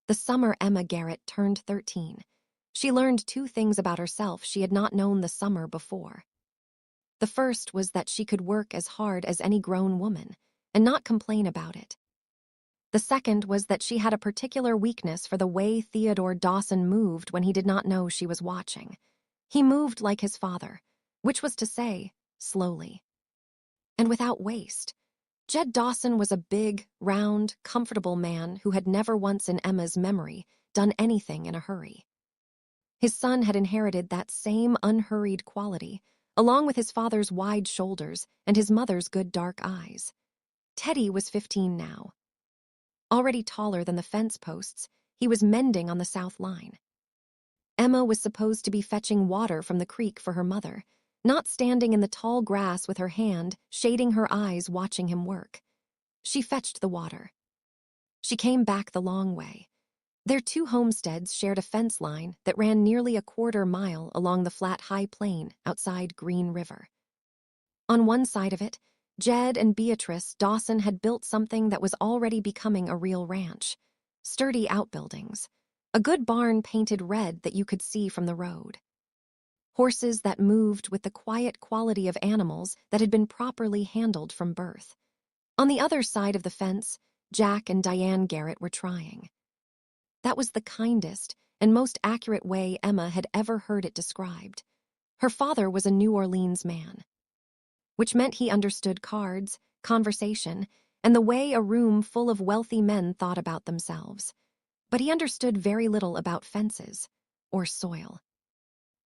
The summer Emma Garrett turned 13. She learned two things about herself she had not known the summer before. The first was that she could work as hard as any grown woman and not complain about it. The second was that she had a particular weakness for the way Theodore Dawson moved when he did not know she was watching. He moved like his father, which was to say, slowly. And without waste. Jed Dawson was a big, round, comfortable man who had never once in Emma's memory done anything in a hurry. His son had inherited that same unhurried quality, along with his father's wide shoulders and his mother's good dark eyes. Teddy was 15 now. Already taller than the fence posts, he was mending on the south line. Emma was supposed to be fetching water from the creek for her mother, not standing in the tall grass with her hand, shading her eyes watching him work. She fetched the water. She came back the long way. Their two homesteads shared a fence line that ran nearly a quarter-mile along the flat high plain outside Green River. On one side of it, Jed and Beatrice Dawson had built something that was already becoming a real ranch. Sturdy outbuildings. A good barn painted red that you could see from the road. Horses that moved with the quiet quality of animals that had been properly handled from birth. On the other side of the fence, Jack and Diane Garrett were trying. That was the kindest and most accurate way Emma had ever heard it described. Her father was a New Orleans man, which meant he understood cards, conversation, and the way a room full of wealthy men thought about themselves. But he understood very little about fences, or soil,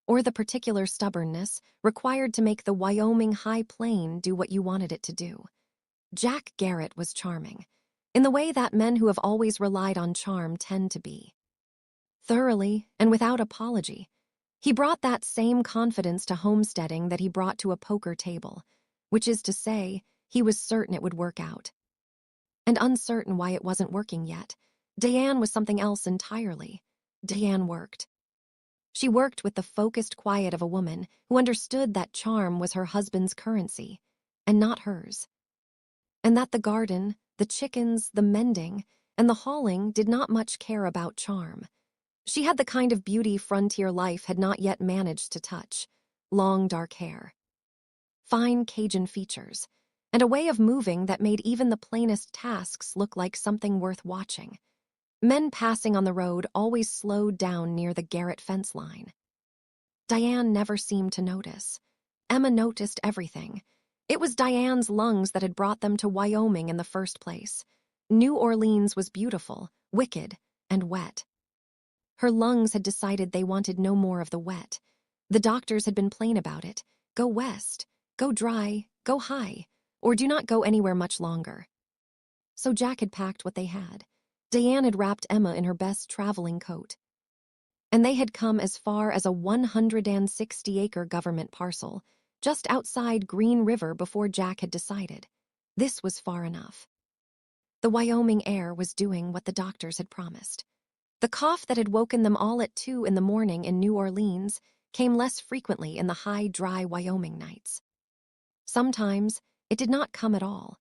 or the particular stubbornness required to make the Wyoming high plain do what you wanted it to do. Jack Garrett was charming, in the way that men who have always relied on charm tend to be. Thoroughly and without apology, he brought that same confidence to homesteading that he brought to a poker table, which is to say, he was certain it would work out. And uncertain why it wasn't working yet, Diane was something else entirely. Diane worked. She worked with the focused quiet of a woman who understood that charm was her husband's currency, and not hers. And that the garden, the chickens, the mending, and the hauling did not much care about charm. She had the kind of beauty frontier life had not yet managed to touch. Long dark hair. Fine Cajun features, and a way of moving that made even the plainest tasks look like something worth watching. Men passing on the road always slowed down near the Garrett fence line. Diane never seemed to notice. Emma noticed everything. It was Diane's lungs that had brought them to Wyoming in the first place. New Orleans was beautiful, wicked, and wet. Her lungs had decided they wanted no more of the wet. The doctors had been plain about it. Go west, go dry, go high, or do not go anywhere much longer. So Jack had packed what they had. Diane had wrapped Emma in her best traveling coat. And they had come as far as a 160-acre government parcel, just outside Green River before Jack had decided. This was far enough. The Wyoming air was doing what the doctors had promised. The cough that had woken them all at 2 in the morning in New Orleans came less frequently in the high, dry Wyoming nights. Sometimes it did not come at all.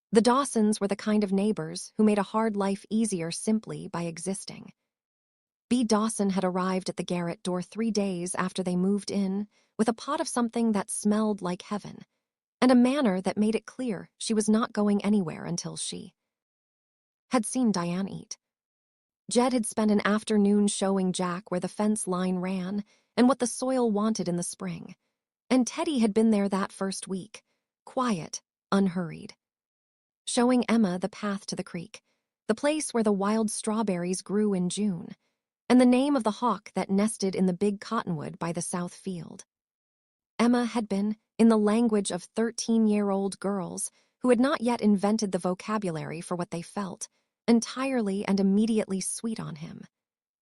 The Dawsons were the kind of neighbors who made a hard life easier simply by existing. B. Dawson had arrived at the Garrett door 3 days after they moved in with a pot of something that smelled like heaven, and a manner that made it clear she was not going anywhere until she had seen Diane eat. Jed had spent an afternoon showing Jack where the fence line ran and what the soil wanted in the spring, and Teddy had been there that first week, quiet, unhurried, showing Emma the path to the creek, the place where the wild strawberries grew in June, and the name of the hawk that nested in the big cottonwood by the south field. Emma had been, in the language of 13-year-old girls who had not yet invented the vocabulary for what they felt, entirely and immediately sweet on him.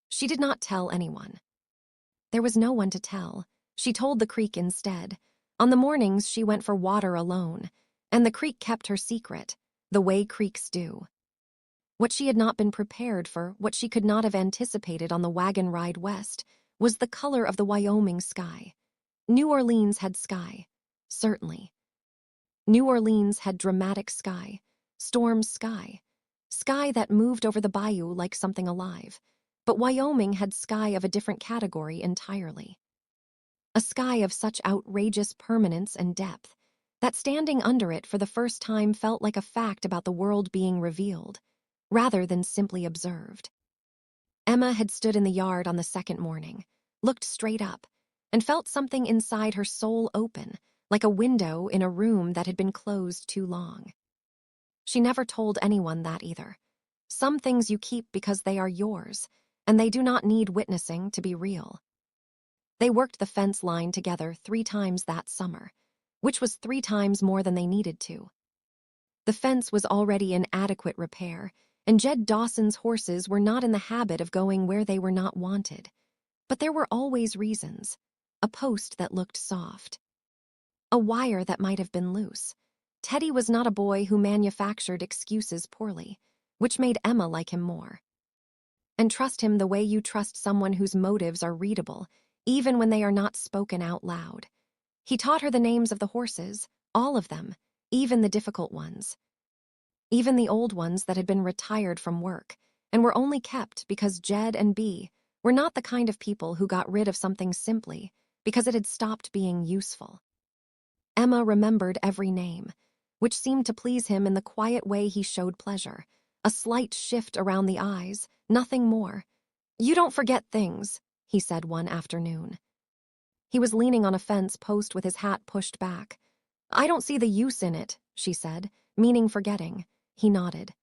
She did not tell anyone. There was no one to tell. She told the creek instead. On the mornings she went for water alone, and the creek kept her secret, the way creeks do. What she had not been prepared for, what she could not have anticipated on the wagon ride west, was the color of the Wyoming sky. New Orleans had sky, certainly. New Orleans had dramatic sky, storm sky, sky that moved over the bayou like something alive. But Wyoming had sky of a different category entirely. A sky of such outrageous permanence and depth that standing under it for the first time felt like a fact about the world being revealed, rather than simply observed. Emma had stood in the yard on the second morning, looked straight up, and felt something inside her soul open, like a window in a room that had been closed too long. She never told anyone that either. Some things you keep because they are yours, and they do not need witnessing to be real. They worked the fence line together 3 times that summer, which was 3 times more than they needed to. The fence was already in adequate repair, and Jed Dawson's horses were not in the habit of going where they were not wanted. But there were always reasons. A post that looked soft. A wire that might have been loose. Teddy was not a boy who manufactured excuses poorly, which made Emma like him more. And trust him the way you trust someone whose motives are readable, even when they are not spoken out loud. He taught her the names of the horses, all of them, even the difficult ones. Even the old ones that had been retired from work, and were only kept because Jed and Bee were not the kind of people who got rid of something simply because it had stopped being useful. Emma remembered every name, which seemed to please him in the quiet way he showed pleasure, a slight shift around the eyes, nothing more. "You don't forget things," he said one afternoon. He was leaning on a fence post with his hat pushed back. "I don't see the use in it," she said, meaning forgetting. He nodded.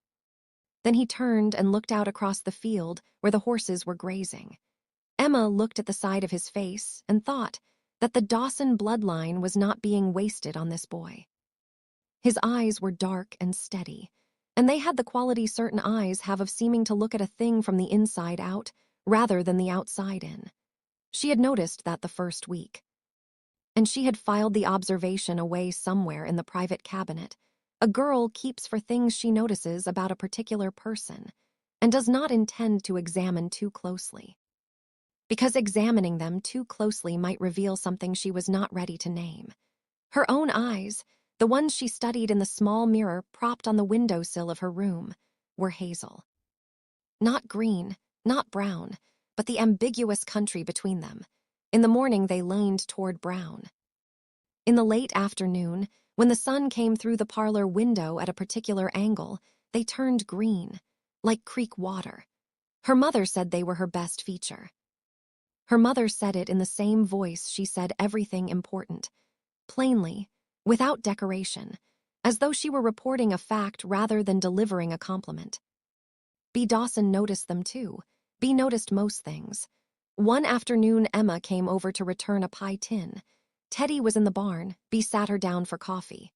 Then he turned and looked out across the field where the horses were grazing. Emma looked at the side of his face and thought that the Dawson bloodline was not being wasted on this boy. His eyes were dark and steady, and they had the quality certain eyes have of seeming to look at a thing from the inside out rather than the outside in. She had noticed that the first week. And she had filed the observation away somewhere in the private cabinet. A girl keeps for things she notices about a particular person and does not intend to examine too closely. Because examining them too closely might reveal something she was not ready to name. Her own eyes, the ones she studied in the small mirror propped on the windowsill of her room, were hazel. Not green, not brown, but the ambiguous country between them. In the morning they leaned toward brown. In the late afternoon, when the sun came through the parlor window at a particular angle, they turned green, like creek water. Her mother said they were her best feature. Her mother said it in the same voice she said everything important, plainly, without decoration, as though she were reporting a fact rather than delivering a compliment. Bee Dawson noticed them too. Bee noticed most things. One afternoon Emma came over to return a pie tin. Teddy was in the barn. Bee sat her down for coffee.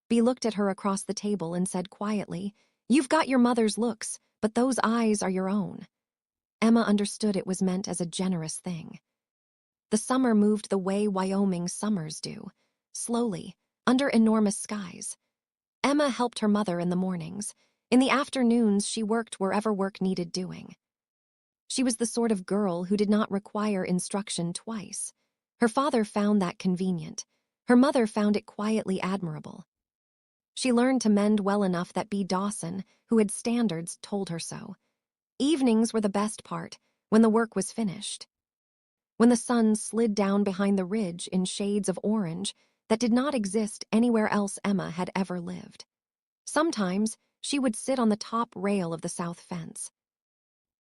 Bee looked at her across the table and said quietly, "You've got your mother's looks, but those eyes are your own." Emma understood it was meant as a generous thing. The summer moved the way Wyoming summers do, slowly, under enormous skies. Emma helped her mother in the mornings. In the afternoons, she worked wherever work needed doing. She was the sort of girl who did not require instruction twice. Her father found that convenient. Her mother found it quietly admirable. She learned to mend well enough that Bee Dawson, who had standards, told her so. Evenings were the best part, when the work was finished. When the sun slid down behind the ridge in shades of orange that did not exist anywhere else Emma had ever lived. Sometimes she would sit on the top rail of the south fence.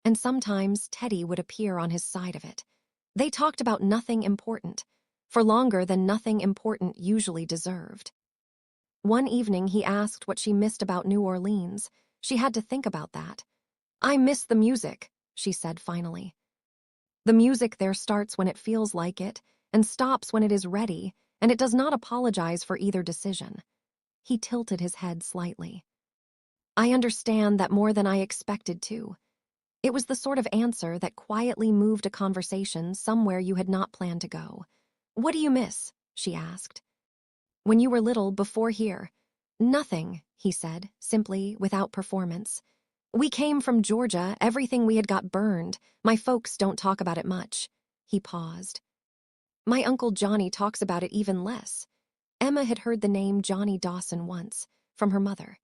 And sometimes Teddy would appear on his side of it. They talked about nothing important, for longer than nothing important usually deserved. One evening he asked what she missed about New Orleans. She had to think about that. "I miss the music," she said finally. "The music there starts when it feels like it, and stops when it is ready, and it does not apologize for either decision." He tilted his head slightly. "I understand that more than I expected to." It was the sort of answer that quietly moved a conversation somewhere you had not planned to go. "What do you miss?" she asked. "When you were little, before here." "Nothing," he said, simply, without performance. "We came from Georgia, everything we had got burned. My folks don't talk about it much." He paused. "My Uncle Johnny talks about it even less." Emma had heard the name Johnny Dawson once, from her mother.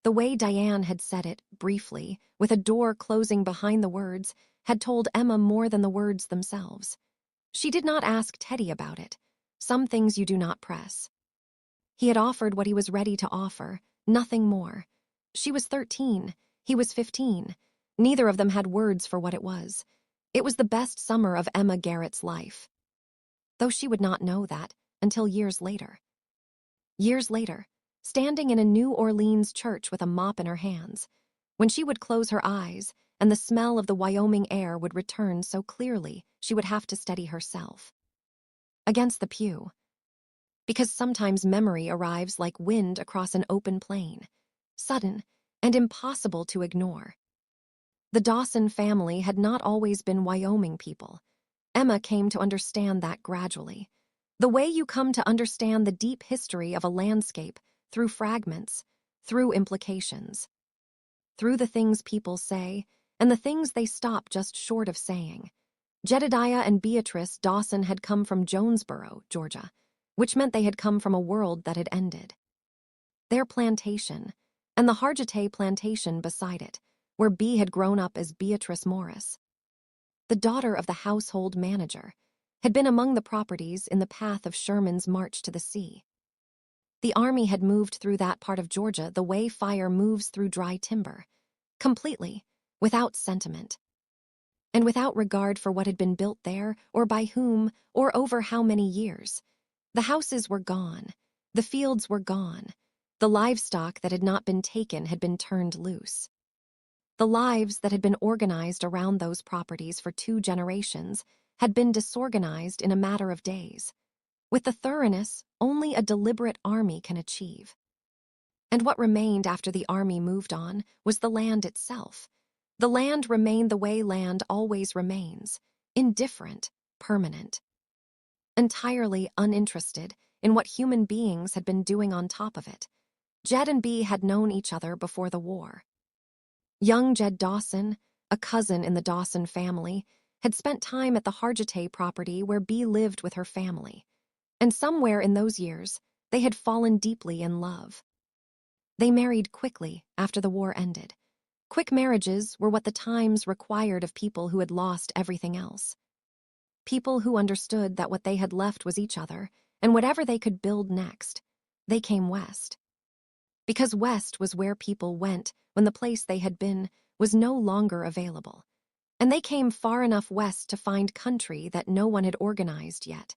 The way Diane had said it, briefly, with a door closing behind the words, had told Emma more than the words themselves. She did not ask Teddy about it. Some things you do not press. He had offered what he was ready to offer, nothing more. She was 13, he was 15. Neither of them had words for what it was. It was the best summer of Emma Garrett's life. Though she would not know that until years later. Years later, standing in a New Orleans church with a mop in her hands, when she would close her eyes and the smell of the Wyoming air would return so clearly she would have to steady herself. Against the pew. Because sometimes memory arrives like wind across an open plain, sudden and impossible to ignore. The Dawson family had not always been Wyoming people. Emma came to understand that gradually. The way you come to understand the deep history of a landscape through fragments, through implications, through the things people say and the things they stop just short of saying. Jedediah and Beatrice Dawson had come from Jonesboro, Georgia, which meant they had come from a world that had ended. Their plantation, and the Hargitay plantation beside it, where Bee had grown up as Beatrice Morris, the daughter of the household manager, had been among the properties in the path of Sherman's march to the sea. The army had moved through that part of Georgia the way fire moves through dry timber, completely, without sentiment, and without regard for what had been built there or by whom or over how many years. The houses were gone, the fields were gone, the livestock that had not been taken had been turned loose. The lives that had been organized around those properties for 2 generations had been disorganized in a matter of days, with the thoroughness only a deliberate army can achieve. And what remained after the army moved on was the land itself. The land remained the way land always remains, indifferent, permanent, entirely uninterested in what human beings had been doing on top of it. Jed and Bee had known each other before the war. Young Jed Dawson, a cousin in the Dawson family, had spent time at the Hargitay property where Bee lived with her family, and somewhere in those years, they had fallen deeply in love. They married quickly after the war ended. Quick marriages were what the times required of people who had lost everything else. People who understood that what they had left was each other, and whatever they could build next. They came west. Because west was where people went when the place they had been was no longer available. And they came far enough west to find country that no one had organized yet.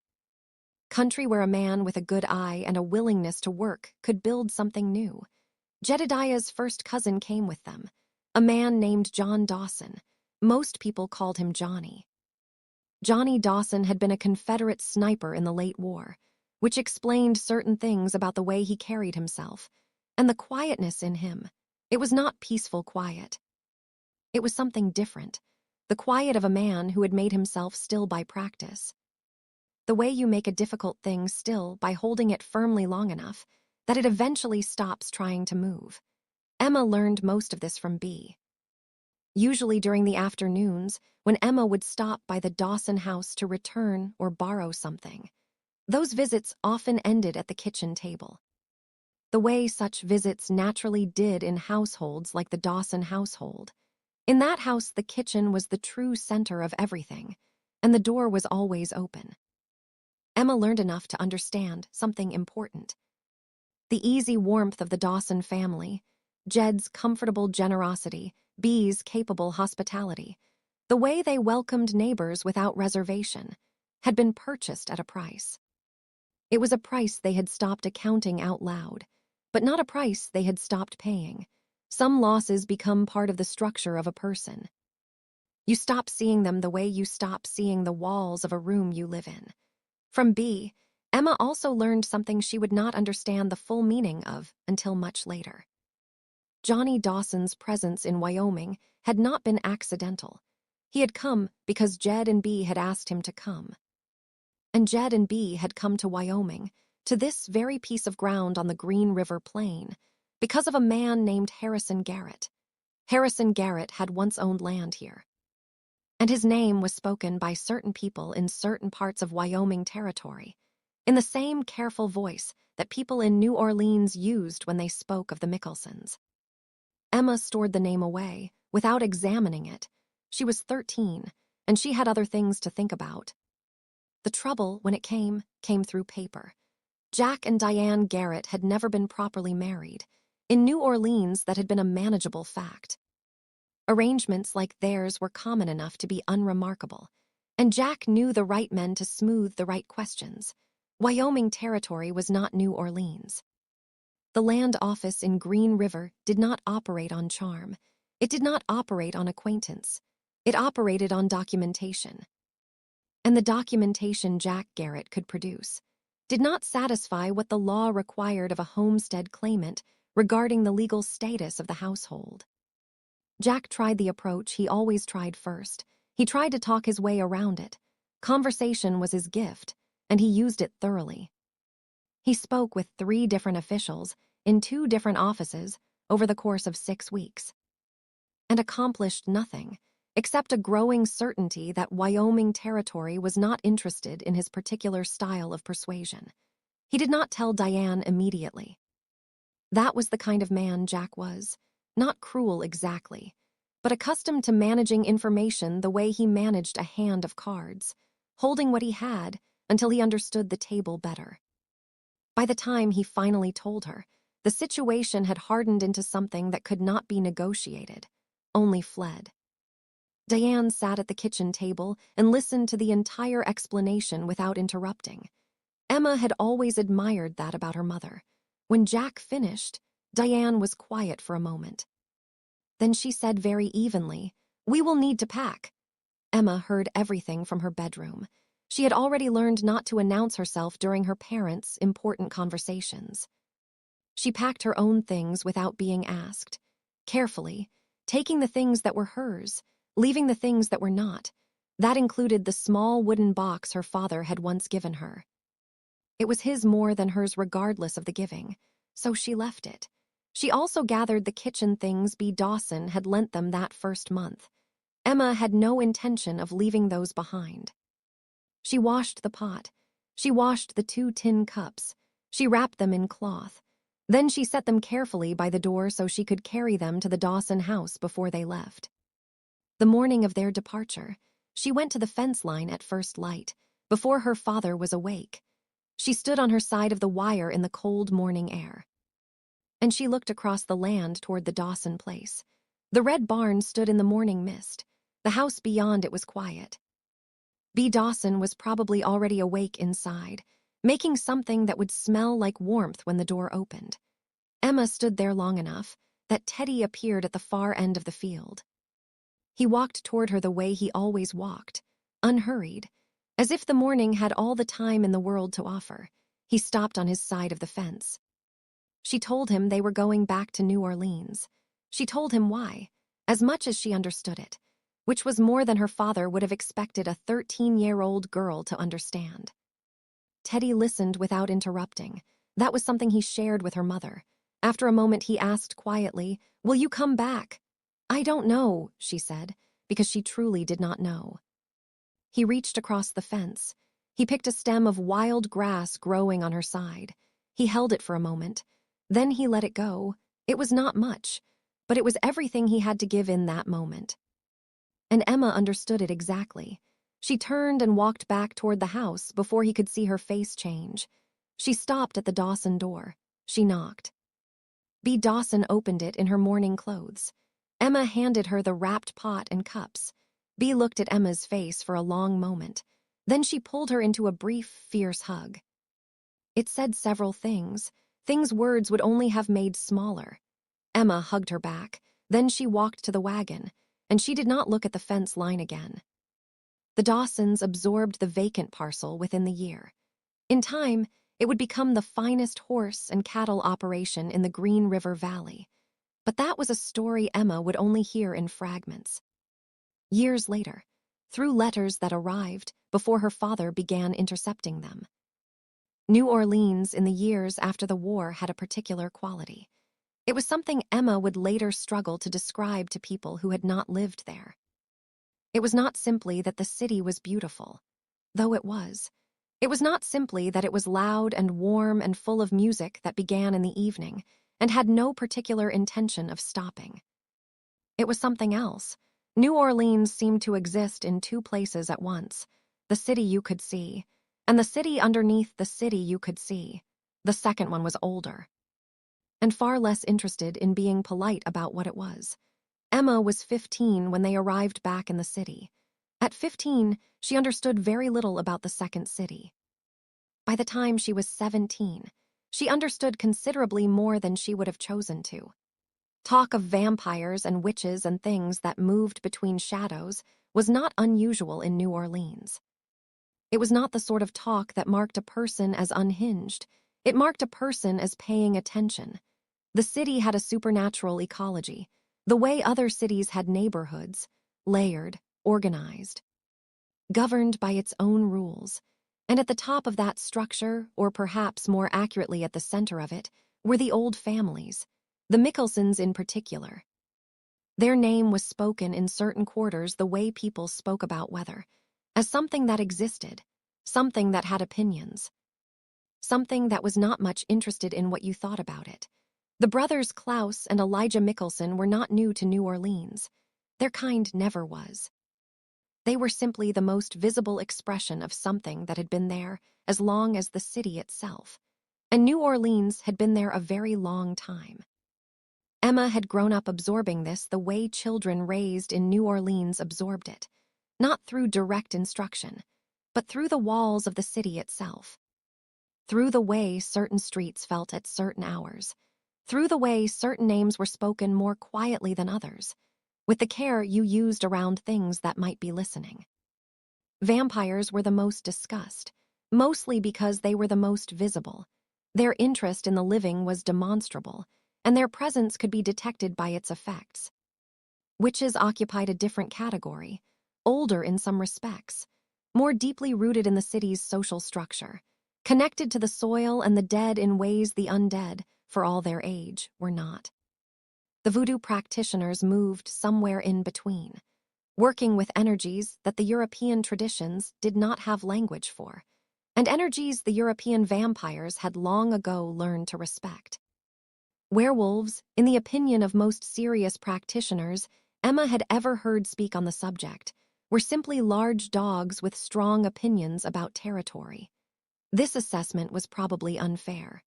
Country where a man with a good eye and a willingness to work could build something new. Jedediah's first cousin came with them, a man named John Dawson. Most people called him Johnny. Johnny Dawson had been a Confederate sniper in the late war, which explained certain things about the way he carried himself, and the quietness in him. It was not peaceful quiet. It was something different, the quiet of a man who had made himself still by practice. The way you make a difficult thing still by holding it firmly long enough that it eventually stops trying to move. Emma learned most of this from Bee. Usually during the afternoons, when Emma would stop by the Dawson house to return or borrow something. Those visits often ended at the kitchen table. The way such visits naturally did in households like the Dawson household. In that house, the kitchen was the true center of everything, and the door was always open. Emma learned enough to understand something important. The easy warmth of the Dawson family, Jed's comfortable generosity, Bee's capable hospitality, the way they welcomed neighbors without reservation, had been purchased at a price. It was a price they had stopped accounting out loud, but not a price they had stopped paying. Some losses become part of the structure of a person. You stop seeing them the way you stop seeing the walls of a room you live in. From Bee, Emma also learned something she would not understand the full meaning of until much later. Johnny Dawson's presence in Wyoming had not been accidental. He had come because Jed and Bee had asked him to come. And Jed and Bee had come to Wyoming, to this very piece of ground on the Green River Plain, because of a man named Harrison Garrett. Harrison Garrett had once owned land here. And his name was spoken by certain people in certain parts of Wyoming territory, in the same careful voice that people in New Orleans used when they spoke of the Mickelsons. Emma stored the name away, without examining it. She was 13, and she had other things to think about. The trouble, when it came through paper. Jack and Diane Garrett had never been properly married. In New Orleans, that had been a manageable fact. Arrangements like theirs were common enough to be unremarkable, and Jack knew the right men to smooth the right questions. Wyoming territory was not New Orleans. The land office in Green River did not operate on charm. It did not operate on acquaintance. It operated on documentation. And the documentation Jack Garrett could produce did not satisfy what the law required of a homestead claimant regarding the legal status of the household. Jack tried the approach he always tried first. He tried to talk his way around it. Conversation was his gift, and he used it thoroughly. He spoke with 3 different officials in 2 different offices over the course of 6 weeks, and accomplished nothing except a growing certainty that Wyoming territory was not interested in his particular style of persuasion. He did not tell Diane immediately. That was the kind of man Jack was, not cruel exactly, but accustomed to managing information the way he managed a hand of cards, holding what he had until he understood the table better. By the time he finally told her, the situation had hardened into something that could not be negotiated, only fled. Diane sat at the kitchen table and listened to the entire explanation without interrupting. Emma had always admired that about her mother. When Jack finished, Diane was quiet for a moment. Then she said very evenly, "We will need to pack." Emma heard everything from her bedroom. She had already learned not to announce herself during her parents' important conversations. She packed her own things without being asked, carefully, taking the things that were hers, leaving the things that were not. That included the small wooden box her father had once given her. It was his more than hers regardless of the giving, so she left it. She also gathered the kitchen things B. Dawson had lent them that first month. Emma had no intention of leaving those behind. She washed the pot. She washed the 2 tin cups. She wrapped them in cloth. Then she set them carefully by the door so she could carry them to the Dawson house before they left. The morning of their departure, she went to the fence line at first light, before her father was awake. She stood on her side of the wire in the cold morning air. And she looked across the land toward the Dawson place. The red barn stood in the morning mist. The house beyond it was quiet. B. Dawson was probably already awake inside, making something that would smell like warmth when the door opened. Emma stood there long enough that Teddy appeared at the far end of the field. He walked toward her the way he always walked, unhurried, as if the morning had all the time in the world to offer. He stopped on his side of the fence. She told him they were going back to New Orleans. She told him why, as much as she understood it, which was more than her father would have expected a 13-year-old girl to understand. Teddy listened without interrupting. That was something he shared with her mother. After a moment, he asked quietly, "Will you come back?" "I don't know," she said, because she truly did not know. He reached across the fence. He picked a stem of wild grass growing on her side. He held it for a moment. Then he let it go. It was not much, but it was everything he had to give in that moment. And Emma understood it exactly. She turned and walked back toward the house before he could see her face change. She stopped at the Dawson door. She knocked. B. Dawson opened it in her morning clothes. Emma handed her the wrapped pot and cups. B. looked at Emma's face for a long moment. Then she pulled her into a brief, fierce hug. It said several things words would only have made smaller. Emma hugged her back. Then she walked to the wagon, and she did not look at the fence line again. The Dawsons absorbed the vacant parcel within the year. In time, it would become the finest horse and cattle operation in the Green River Valley. But that was a story Emma would only hear in fragments. Years later, through letters that arrived before her father began intercepting them. New Orleans in the years after the war had a particular quality. It was something Emma would later struggle to describe to people who had not lived there. It was not simply that the city was beautiful, though it was. It was not simply that it was loud and warm and full of music that began in the evening and had no particular intention of stopping. It was something else. New Orleans seemed to exist in two places at once, the city you could see, and the city underneath the city you could see. The second one was older, and far less interested in being polite about what it was. Emma was 15 when they arrived back in the city. At 15, she understood very little about the second city. By the time she was 17, she understood considerably more than she would have chosen to. Talk of vampires and witches and things that moved between shadows was not unusual in New Orleans. It was not the sort of talk that marked a person as unhinged. It marked a person as paying attention. The city had a supernatural ecology, the way other cities had neighborhoods, layered, organized, governed by its own rules. And at the top of that structure, or perhaps more accurately at the center of it, were the old families, the Mickelsons in particular. Their name was spoken in certain quarters the way people spoke about weather, as something that existed, something that had opinions, something that was not much interested in what you thought about it. The brothers Klaus and Elijah Mickelson were not new to New Orleans. Their kind never was. They were simply the most visible expression of something that had been there as long as the city itself. And New Orleans had been there a very long time. Emma had grown up absorbing this the way children raised in New Orleans absorbed it, not through direct instruction, but through the walls of the city itself, through the way certain streets felt at certain hours, through the way certain names were spoken more quietly than others, with the care you used around things that might be listening. Vampires were the most discussed, mostly because they were the most visible. Their interest in the living was demonstrable, and their presence could be detected by its effects. Witches occupied a different category, older in some respects, more deeply rooted in the city's social structure, connected to the soil and the dead in ways the undead, for all their age, were not. The voodoo practitioners moved somewhere in between, working with energies that the European traditions did not have language for, and energies the European vampires had long ago learned to respect. Werewolves, in the opinion of most serious practitioners Emma had ever heard speak on the subject, were simply large dogs with strong opinions about territory. This assessment was probably unfair,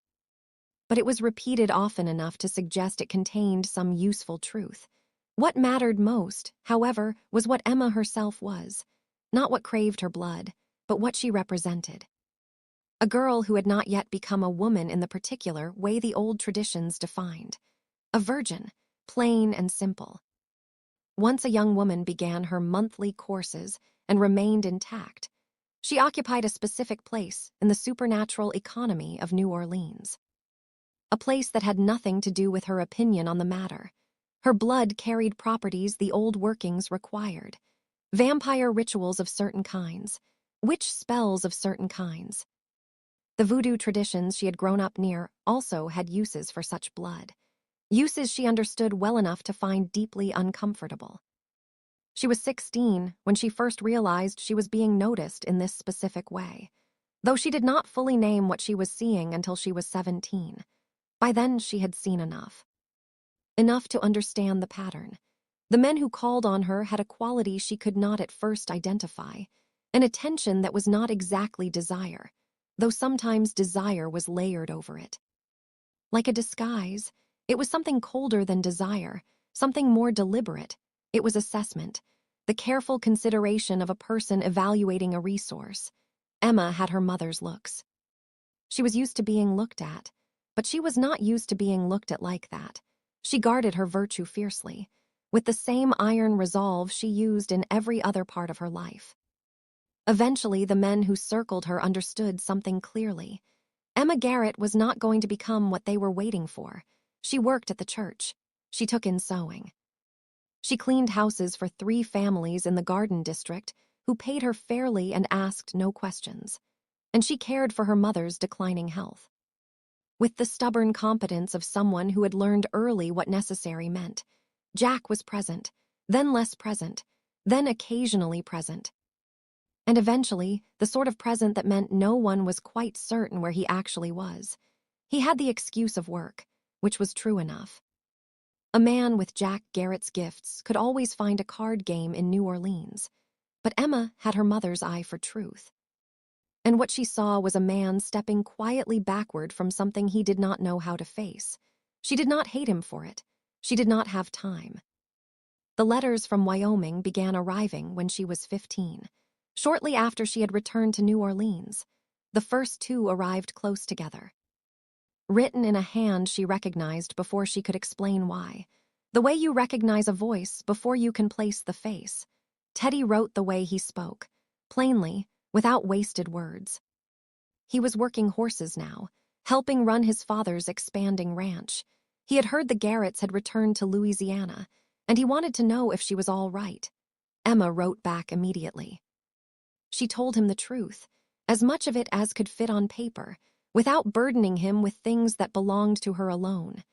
but it was repeated often enough to suggest it contained some useful truth. What mattered most, however, was what Emma herself was, not what craved her blood, but what she represented. A girl who had not yet become a woman in the particular way the old traditions defined. A virgin, plain and simple. Once a young woman began her monthly courses and remained intact, she occupied a specific place in the supernatural economy of New Orleans. A place that had nothing to do with her opinion on the matter. Her blood carried properties the old workings required. Vampire rituals of certain kinds, witch spells of certain kinds. The voodoo traditions she had grown up near also had uses for such blood, uses she understood well enough to find deeply uncomfortable. She was 16 when she first realized she was being noticed in this specific way, though she did not fully name what she was seeing until she was 17. By then, she had seen enough. Enough to understand the pattern. The men who called on her had a quality she could not at first identify, an attention that was not exactly desire, though sometimes desire was layered over it. Like a disguise, it was something colder than desire, something more deliberate. It was assessment, the careful consideration of a person evaluating a resource. Emma had her mother's looks. She was used to being looked at, but she was not used to being looked at like that. She guarded her virtue fiercely, with the same iron resolve she used in every other part of her life. Eventually, the men who circled her understood something clearly. Emma Garrett was not going to become what they were waiting for. She worked at the church. She took in sewing. She cleaned houses for 3 families in the Garden District who paid her fairly and asked no questions. And she cared for her mother's declining health. With the stubborn competence of someone who had learned early what necessary meant, Jack was present, then less present, then occasionally present. And eventually, the sort of present that meant no one was quite certain where he actually was. He had the excuse of work, which was true enough. A man with Jack Garrett's gifts could always find a card game in New Orleans, but Emma had her mother's eye for truth. And what she saw was a man stepping quietly backward from something he did not know how to face. She did not hate him for it. She did not have time. The letters from Wyoming began arriving when she was 15, shortly after she had returned to New Orleans. The first two arrived close together, written in a hand she recognized before she could explain why. The way you recognize a voice before you can place the face. Teddy wrote the way he spoke, plainly, without wasted words. He was working horses now, helping run his father's expanding ranch. He had heard the Garretts had returned to Louisiana, and he wanted to know if she was all right. Emma wrote back immediately. She told him the truth, as much of it as could fit on paper, without burdening him with things that belonged to her alone.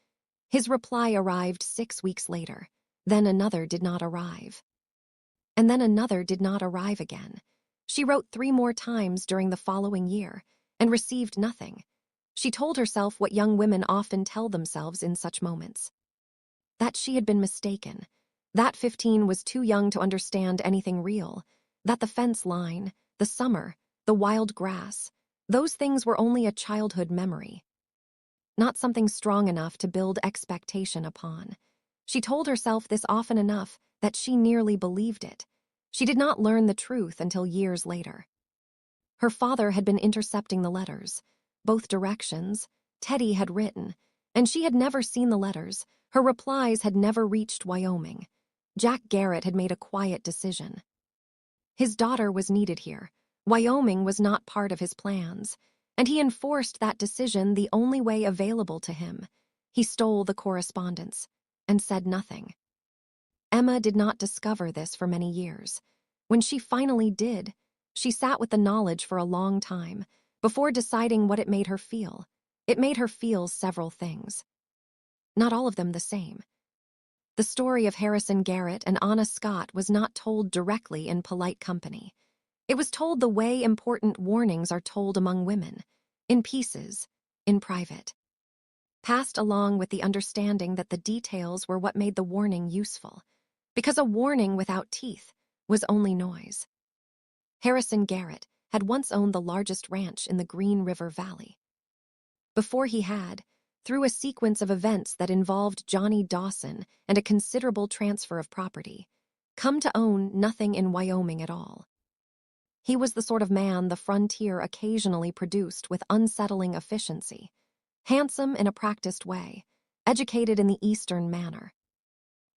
His reply arrived 6 weeks later. Then another did not arrive. And then another did not arrive again. She wrote 3 more times during the following year, and received nothing. She told herself what young women often tell themselves in such moments. That she had been mistaken. That 15 was too young to understand anything real. That the fence line, the summer, the wild grass, those things were only a childhood memory. Not something strong enough to build expectation upon. She told herself this often enough that she nearly believed it. She did not learn the truth until years later. Her father had been intercepting the letters. Both directions, Teddy had written, and she had never seen the letters. Her replies had never reached Wyoming. Jack Garrett had made a quiet decision. His daughter was needed here. Wyoming was not part of his plans, and he enforced that decision the only way available to him. He stole the correspondence and said nothing. Emma did not discover this for many years. When she finally did, she sat with the knowledge for a long time before deciding what it made her feel. It made her feel several things. Not all of them the same. The story of Harrison Garrett and Anna Scott was not told directly in polite company. It was told the way important warnings are told among women, in pieces, in private. Passed along with the understanding that the details were what made the warning useful, because a warning without teeth was only noise. Harrison Garrett had once owned the largest ranch in the Green River Valley. Before he had, through a sequence of events that involved Johnny Dawson and a considerable transfer of property, come to own nothing in Wyoming at all. He was the sort of man the frontier occasionally produced with unsettling efficiency, handsome in a practiced way, educated in the Eastern manner,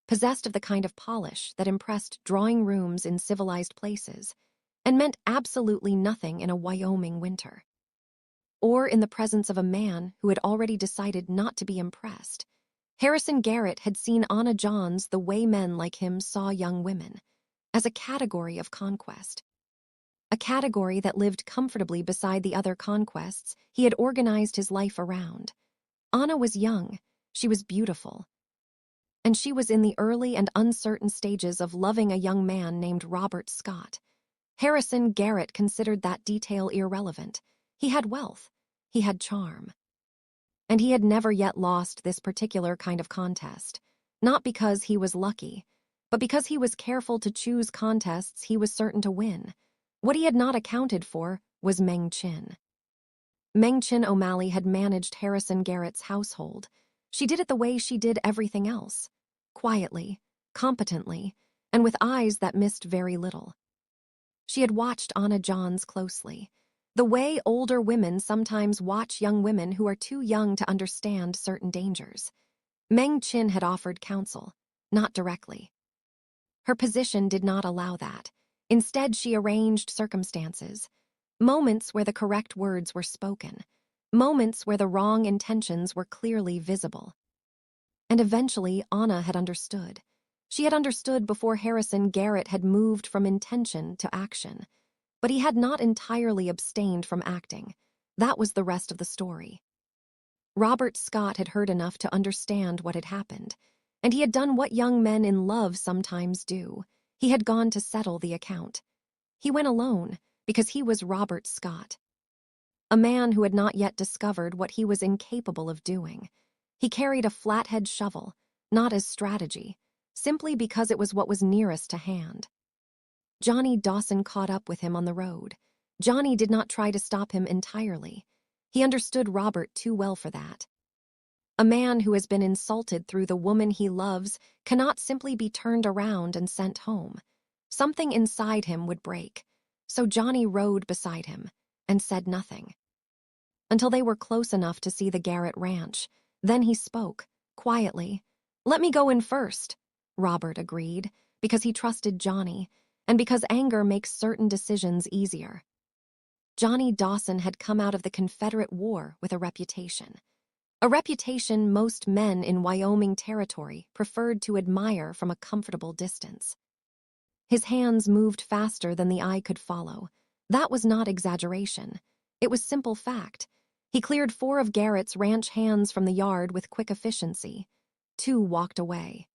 possessed of the kind of polish that impressed drawing rooms in civilized places and meant absolutely nothing in a Wyoming winter, or in the presence of a man who had already decided not to be impressed. Harrison Garrett had seen Anna Johns the way men like him saw young women, as a category of conquest. A category that lived comfortably beside the other conquests he had organized his life around. Anna was young, she was beautiful, and she was in the early and uncertain stages of loving a young man named Robert Scott. Harrison Garrett considered that detail irrelevant. He had wealth, he had charm. And he had never yet lost this particular kind of contest, not because he was lucky, but because he was careful to choose contests he was certain to win. What he had not accounted for was Meng Chin. Meng Chin O'Malley had managed Harrison Garrett's household. She did it the way she did everything else, quietly, competently, and with eyes that missed very little. She had watched Anna Johns closely, the way older women sometimes watch young women who are too young to understand certain dangers. Meng Chin had offered counsel, not directly. Her position did not allow that. Instead, she arranged circumstances, moments where the correct words were spoken, moments where the wrong intentions were clearly visible. And eventually, Anna had understood. She had understood before Harrison Garrett had moved from intention to action. But he had not entirely abstained from acting. That was the rest of the story. Robert Scott had heard enough to understand what had happened, and he had done what young men in love sometimes do. He had gone to settle the account. He went alone because he was Robert Scott, a man who had not yet discovered what he was incapable of doing. He carried a flathead shovel, not as strategy, simply because it was what was nearest to hand. Johnny Dawson caught up with him on the road. Johnny did not try to stop him entirely. He understood Robert too well for that. A man who has been insulted through the woman he loves cannot simply be turned around and sent home. Something inside him would break, so Johnny rode beside him and said nothing. Until they were close enough to see the Garrett ranch. Then he spoke, quietly. "Let me go in first," Robert agreed, because he trusted Johnny, and because anger makes certain decisions easier. Johnny Dawson had come out of the Confederate War with a reputation most men in Wyoming territory preferred to admire from a comfortable distance. His hands moved faster than the eye could follow. That was not exaggeration. It was simple fact. He cleared 4 of Garrett's ranch hands from the yard with quick efficiency. 2 walked away.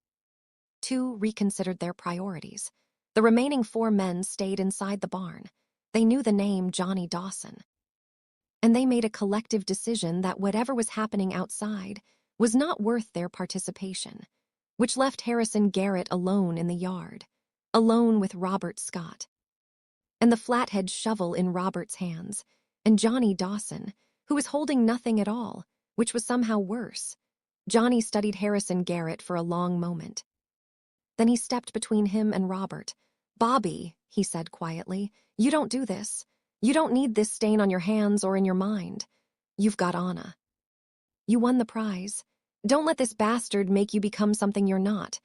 2 reconsidered their priorities. The remaining 4 men stayed inside the barn. They knew the name Johnny Dawson. And they made a collective decision that whatever was happening outside was not worth their participation, which left Harrison Garrett alone in the yard, alone with Robert Scott. And the flathead shovel in Robert's hands, and Johnny Dawson, who was holding nothing at all, which was somehow worse. Johnny studied Harrison Garrett for a long moment. Then he stepped between him and Robert. "Bobby," he said quietly, "you don't do this. You don't need this stain on your hands or in your mind. You've got Anna. You won the prize. Don't let this bastard make you become something you're not."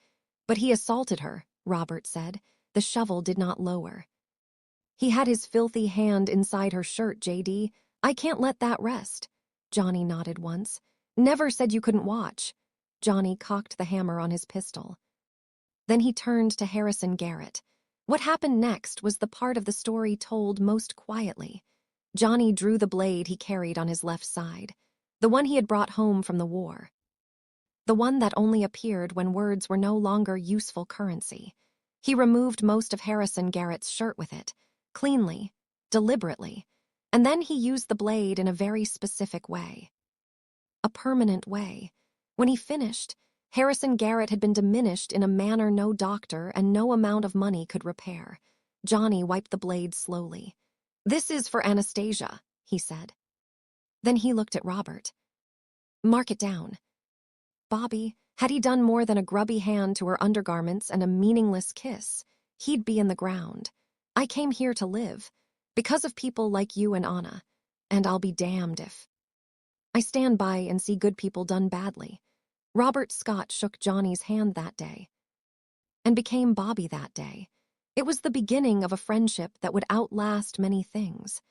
"But he assaulted her," Robert said. The shovel did not lower. "He had his filthy hand inside her shirt, JD. I can't let that rest." Johnny nodded once. "Never said you couldn't watch." Johnny cocked the hammer on his pistol. Then he turned to Harrison Garrett. What happened next was the part of the story told most quietly. Johnny drew the blade he carried on his left side, the one he had brought home from the war. The one that only appeared when words were no longer useful currency. He removed most of Harrison Garrett's shirt with it, cleanly, deliberately, and then he used the blade in a very specific way. A permanent way. When he finished, Harrison Garrett had been diminished in a manner no doctor and no amount of money could repair. Johnny wiped the blade slowly. "This is for Anastasia," he said. Then he looked at Robert. "Mark it down." Bobby, had he done more than a grubby hand to her undergarments and a meaningless kiss, he'd be in the ground. "I came here to live, because of people like you and Anna, and I'll be damned if I stand by and see good people done badly." Robert Scott shook Johnny's hand that day, and became Bobby that day. It was the beginning of a friendship that would outlast many things.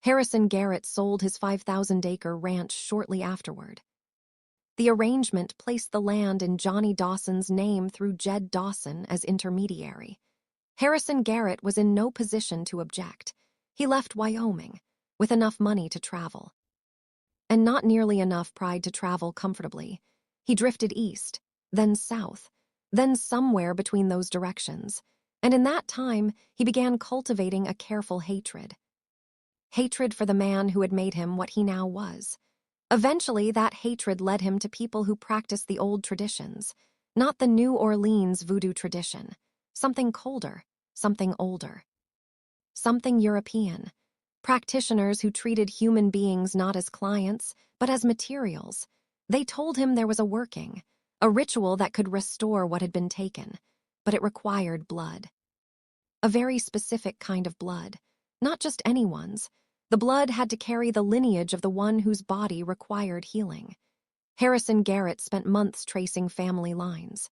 Harrison Garrett sold his 5,000-acre ranch shortly afterward. The arrangement placed the land in Johnny Dawson's name through Jed Dawson as intermediary. Harrison Garrett was in no position to object. He left Wyoming, with enough money to travel. And not nearly enough pride to travel comfortably. He drifted east, then south, then somewhere between those directions, and in that time he began cultivating a careful hatred. Hatred for the man who had made him what he now was. Eventually, that hatred led him to people who practiced the old traditions, not the New Orleans voodoo tradition. Something colder, something older. Something European. Practitioners who treated human beings not as clients, but as materials. They told him there was a working, a ritual that could restore what had been taken, but it required blood. A very specific kind of blood, not just anyone's. The blood had to carry the lineage of the one whose body required healing. Harrison Garrett spent months tracing family lines.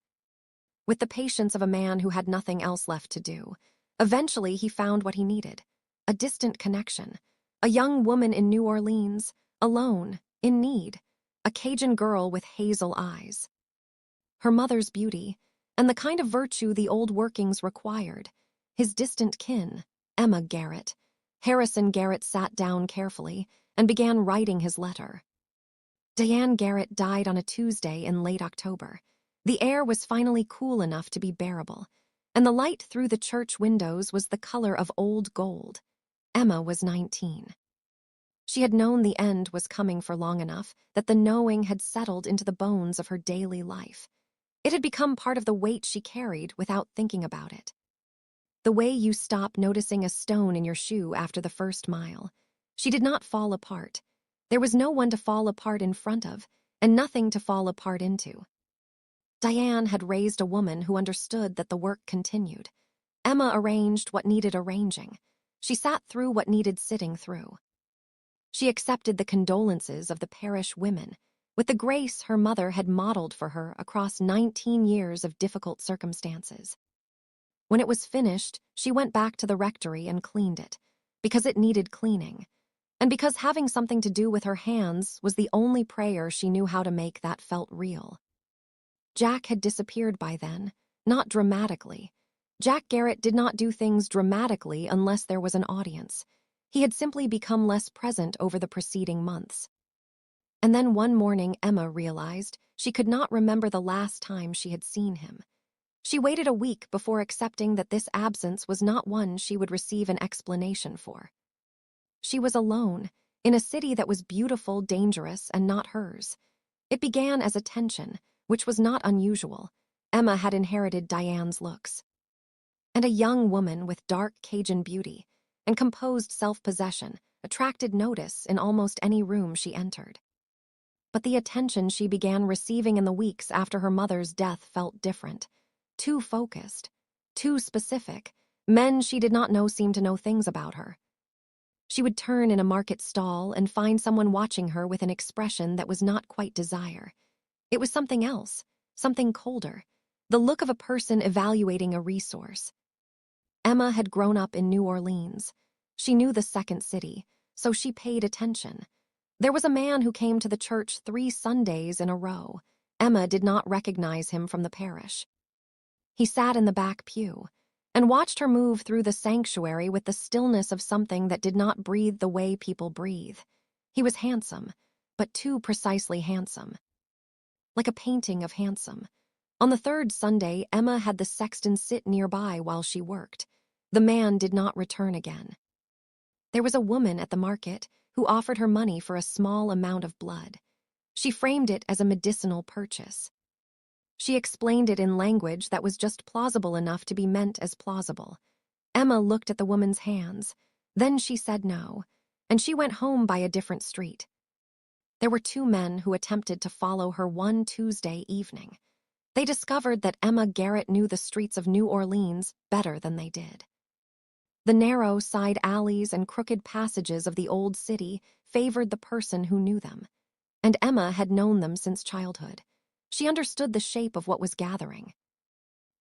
With the patience of a man who had nothing else left to do, eventually he found what he needed. A distant connection. A young woman in New Orleans, alone, in need. A Cajun girl with hazel eyes. Her mother's beauty, and the kind of virtue the old workings required. His distant kin, Emma Garrett. Harrison Garrett sat down carefully and began writing his letter. Diane Garrett died on a Tuesday in late October. The air was finally cool enough to be bearable, and the light through the church windows was the color of old gold. Emma was 19. She had known the end was coming for long enough that the knowing had settled into the bones of her daily life. It had become part of the weight she carried without thinking about it. The way you stop noticing a stone in your shoe after the first mile. She did not fall apart. There was no one to fall apart in front of, and nothing to fall apart into. Diane had raised a woman who understood that the work continued. Emma arranged what needed arranging. She sat through what needed sitting through. She accepted the condolences of the parish women, with the grace her mother had modeled for her across 19 years of difficult circumstances. When it was finished, she went back to the rectory and cleaned it, because it needed cleaning, and because having something to do with her hands was the only prayer she knew how to make that felt real. Jack had disappeared by then, not dramatically. Jack Garrett did not do things dramatically unless there was an audience. He had simply become less present over the preceding months. And then one morning Emma realized she could not remember the last time she had seen him. She waited a week before accepting that this absence was not one she would receive an explanation for. She was alone, in a city that was beautiful, dangerous, and not hers. It began as a tension, which was not unusual. Emma had inherited Diane's looks. And a young woman with dark Cajun beauty and composed self-possession attracted notice in almost any room she entered. But the attention she began receiving in the weeks after her mother's death felt different. Too focused, too specific. Men she did not know seemed to know things about her. She would turn in a market stall and find someone watching her with an expression that was not quite desire. It was something else, something colder, the look of a person evaluating a resource. Emma had grown up in New Orleans. She knew the second city, so she paid attention. There was a man who came to the church 3 Sundays in a row. Emma did not recognize him from the parish. He sat in the back pew and watched her move through the sanctuary with the stillness of something that did not breathe the way people breathe. He was handsome, but too precisely handsome. Like a painting of handsome. On the 3rd Sunday, Emma had the sexton sit nearby while she worked. The man did not return again. There was a woman at the market who offered her money for a small amount of blood. She framed it as a medicinal purchase. She explained it in language that was just plausible enough to be meant as plausible. Emma looked at the woman's hands. Then she said no, and she went home by a different street. There were 2 men who attempted to follow her one Tuesday evening. They discovered that Emma Garrett knew the streets of New Orleans better than they did. The narrow side alleys and crooked passages of the old city favored the person who knew them, and Emma had known them since childhood. She understood the shape of what was gathering.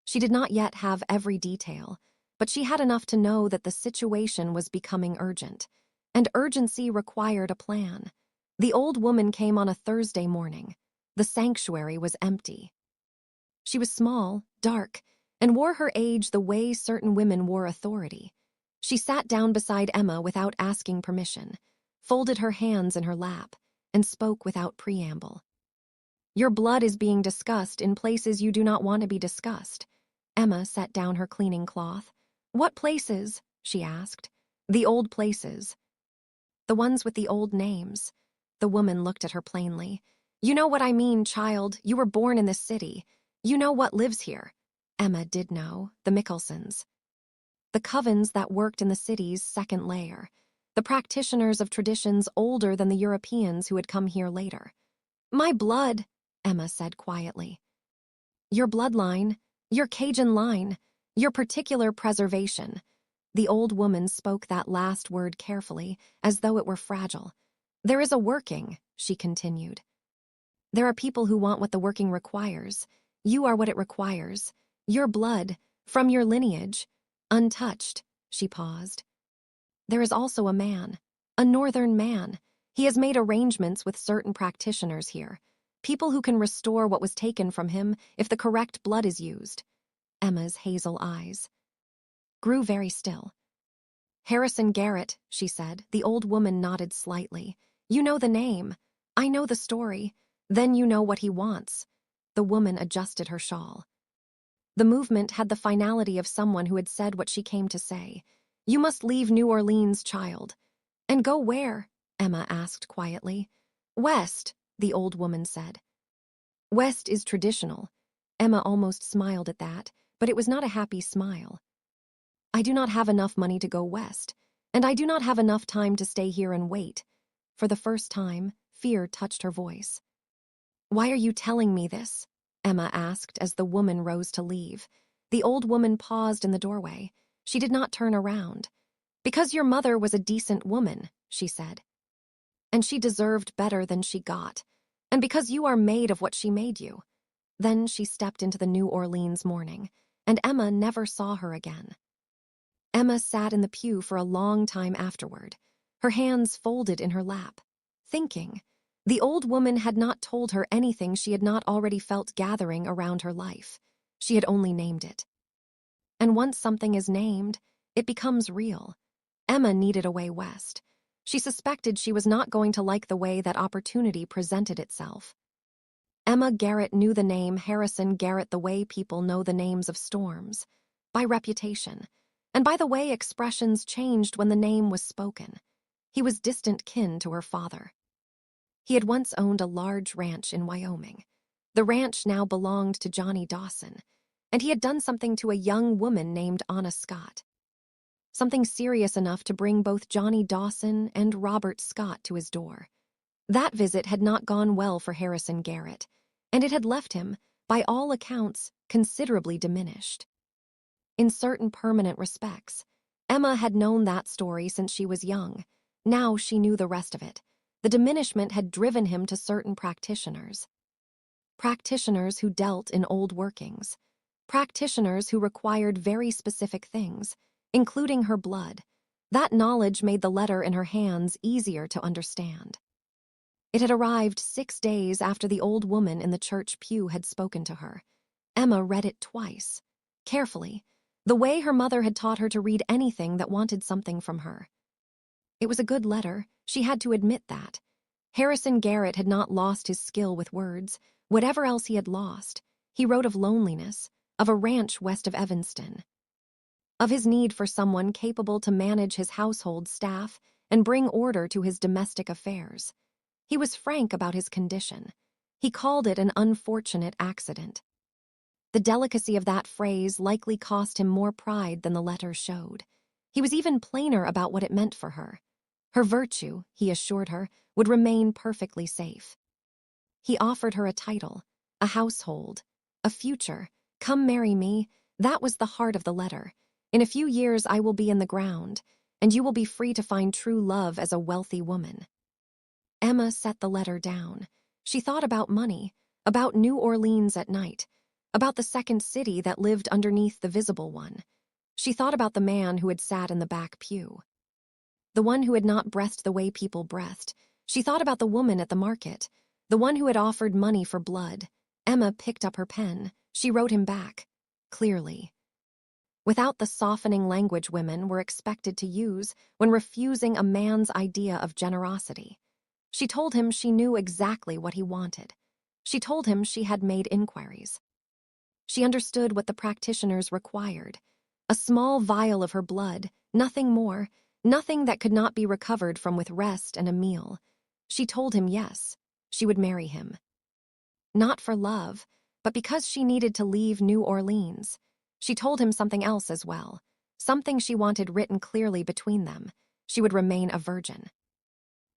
She did not yet have every detail, but she had enough to know that the situation was becoming urgent, and urgency required a plan. The old woman came on a Thursday morning. The sanctuary was empty. She was small, dark, and wore her age the way certain women wore authority. She sat down beside Emma without asking permission, folded her hands in her lap, and spoke without preamble. Your blood is being discussed in places you do not want to be discussed. Emma set down her cleaning cloth. What places? She asked. The old places. The ones with the old names. The woman looked at her plainly. You know what I mean, child. You were born in this city. You know what lives here. Emma did know. The Mickelsons. The covens that worked in the city's second layer. The practitioners of traditions older than the Europeans who had come here later. My blood, Emma said quietly. Your bloodline, your Cajun line, your particular preservation. The old woman spoke that last word carefully, as though it were fragile. There is a working, she continued. There are people who want what the working requires. You are what it requires. Your blood, from your lineage, untouched, she paused. There is also a man, a northern man. He has made arrangements with certain practitioners here, people who can restore what was taken from him if the correct blood is used. Emma's hazel eyes grew very still. Harrison Garrett, she said. The old woman nodded slightly. You know the name. I know the story. Then you know what he wants. The woman adjusted her shawl. The movement had the finality of someone who had said what she came to say. You must leave New Orleans, child. And go where? Emma asked quietly. West, the old woman said. West is traditional. Emma almost smiled at that, but it was not a happy smile. I do not have enough money to go west, and I do not have enough time to stay here and wait. For the first time, fear touched her voice. Why are you telling me this? Emma asked as the woman rose to leave. The old woman paused in the doorway. She did not turn around. Because your mother was a decent woman, she said. And she deserved better than she got. And because you are made of what she made you. Then she stepped into the New Orleans morning, and Emma never saw her again. Emma sat in the pew for a long time afterward, her hands folded in her lap, thinking. The old woman had not told her anything she had not already felt gathering around her life. She had only named it. And once something is named, it becomes real. Emma needed a way west. She suspected she was not going to like the way that opportunity presented itself. Emma Garrett knew the name Harrison Garrett the way people know the names of storms, by reputation, and by the way expressions changed when the name was spoken. He was distant kin to her father. He had once owned a large ranch in Wyoming. The ranch now belonged to Johnny Dawson, and he had done something to a young woman named Anna Scott. Something serious enough to bring both Johnny Dawson and Robert Scott to his door. That visit had not gone well for Harrison Garrett, and it had left him, by all accounts, considerably diminished. In certain permanent respects, Emma had known that story since she was young. Now she knew the rest of it. The diminishment had driven him to certain practitioners. Practitioners who dealt in old workings. Practitioners who required very specific things, including her blood. That knowledge made the letter in her hands easier to understand. It had arrived 6 days after the old woman in the church pew had spoken to her. Emma read it twice, carefully, the way her mother had taught her to read anything that wanted something from her. It was a good letter, she had to admit that. Harrison Garrett had not lost his skill with words. Whatever else he had lost, he wrote of loneliness, of a ranch west of Evanston, of his need for someone capable to manage his household staff and bring order to his domestic affairs. He was frank about his condition. He called it an unfortunate accident. The delicacy of that phrase likely cost him more pride than the letter showed. He was even plainer about what it meant for her. Her virtue, he assured her, would remain perfectly safe. He offered her a title, a household, a future. Come marry me. That was the heart of the letter. In a few years I will be in the ground, and you will be free to find true love as a wealthy woman. Emma set the letter down. She thought about money, about New Orleans at night, about the second city that lived underneath the visible one. She thought about the man who had sat in the back pew, the one who had not breathed the way people breathed. She thought about the woman at the market, the one who had offered money for blood. Emma picked up her pen. She wrote him back, clearly, without the softening language women were expected to use when refusing a man's idea of generosity. She told him she knew exactly what he wanted. She told him she had made inquiries. She understood what the practitioners required. A small vial of her blood, nothing more, nothing that could not be recovered from with rest and a meal. She told him yes, she would marry him. Not for love, but because she needed to leave New Orleans. She told him something else as well, something she wanted written clearly between them. She would remain a virgin.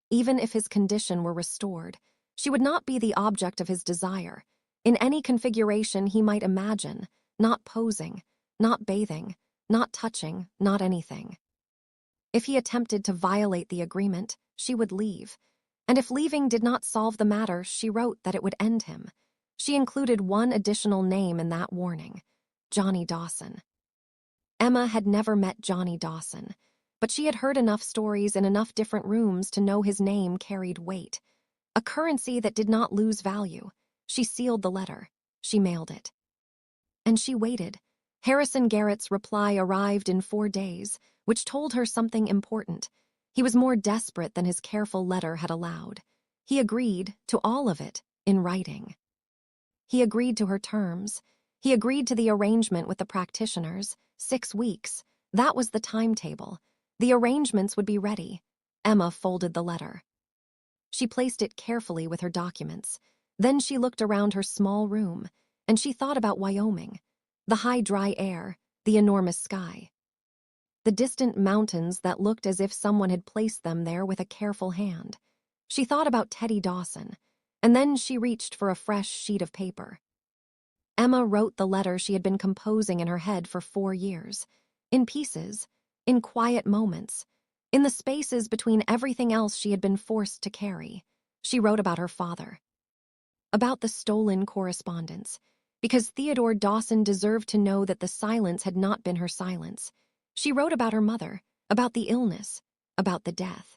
Even if his condition were restored, she would not be the object of his desire, in any configuration he might imagine, not posing, not bathing, not touching, not anything. If he attempted to violate the agreement, she would leave. And if leaving did not solve the matter, she wrote that it would end him. She included one additional name in that warning, Johnny Dawson. Emma had never met Johnny Dawson, but she had heard enough stories in enough different rooms to know his name carried weight, a currency that did not lose value. She sealed the letter. She mailed it. And she waited. Harrison Garrett's reply arrived in 4 days, which told her something important. He was more desperate than his careful letter had allowed. He agreed to all of it in writing. He agreed to her terms. He agreed to the arrangement with the practitioners. 6 weeks. That was the timetable. The arrangements would be ready. Emma folded the letter. She placed it carefully with her documents. Then she looked around her small room, and she thought about Wyoming, the high, dry air, the enormous sky, the distant mountains that looked as if someone had placed them there with a careful hand. She thought about Teddy Dawson, and then she reached for a fresh sheet of paper. Emma wrote the letter she had been composing in her head for 4 years, in pieces, in quiet moments, in the spaces between everything else she had been forced to carry. She wrote about her father, about the stolen correspondence, because Theodore Dawson deserved to know that the silence had not been her silence. She wrote about her mother, about the illness, about the death.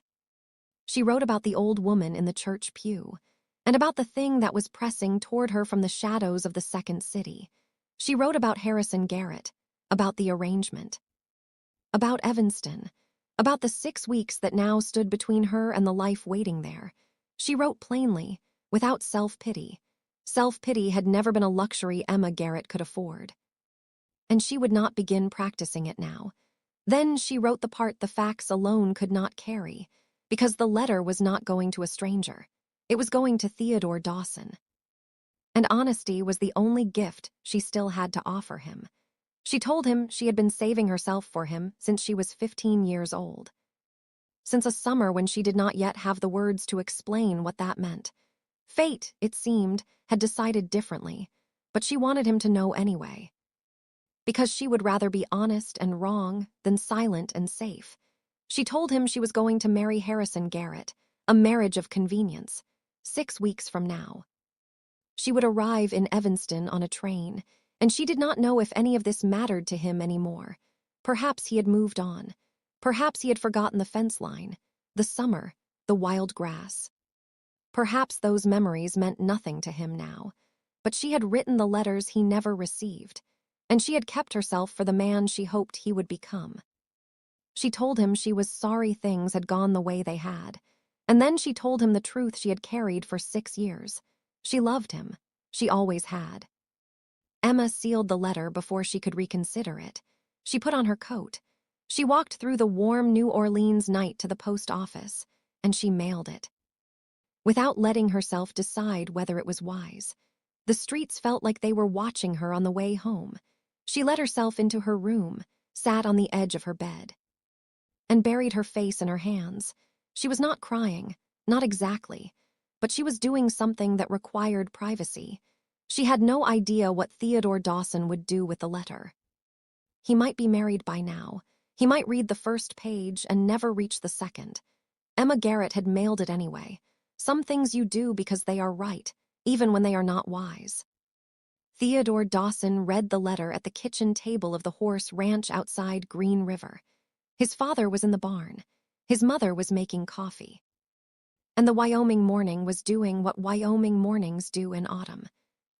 She wrote about the old woman in the church pew, and about the thing that was pressing toward her from the shadows of the second city. She wrote about Harrison Garrett, about the arrangement, about Evanston, about the 6 weeks that now stood between her and the life waiting there. She wrote plainly, without self-pity. Self-pity had never been a luxury Emma Garrett could afford. And she would not begin practicing it now. Then she wrote the part the facts alone could not carry, because the letter was not going to a stranger. It was going to Theodore Dawson. And honesty was the only gift she still had to offer him. She told him she had been saving herself for him since she was 15 years old. Since a summer when she did not yet have the words to explain what that meant. Fate, it seemed, had decided differently, but she wanted him to know anyway. Because she would rather be honest and wrong than silent and safe. She told him she was going to marry Harrison Garrett, a marriage of convenience, 6 weeks from now. She would arrive in Evanston on a train, and she did not know if any of this mattered to him anymore. Perhaps he had moved on. Perhaps he had forgotten the fence line, the summer, the wild grass. Perhaps those memories meant nothing to him now. But she had written the letters he never received, and she had kept herself for the man she hoped he would become. She told him she was sorry things had gone the way they had, and then she told him the truth she had carried for 6 years. She loved him. She always had. Emma sealed the letter before she could reconsider it. She put on her coat. She walked through the warm New Orleans night to the post office, and she mailed it. Without letting herself decide whether it was wise. The streets felt like they were watching her on the way home. She let herself into her room, sat on the edge of her bed, and buried her face in her hands. She was not crying, not exactly, but she was doing something that required privacy. She had no idea what Theodore Dawson would do with the letter. He might be married by now. He might read the first page and never reach the second. Emma Garrett had mailed it anyway. Some things you do because they are right, even when they are not wise. Theodore Dawson read the letter at the kitchen table of the horse ranch outside Green River. His father was in the barn. His mother was making coffee. And the Wyoming morning was doing what Wyoming mornings do in autumn.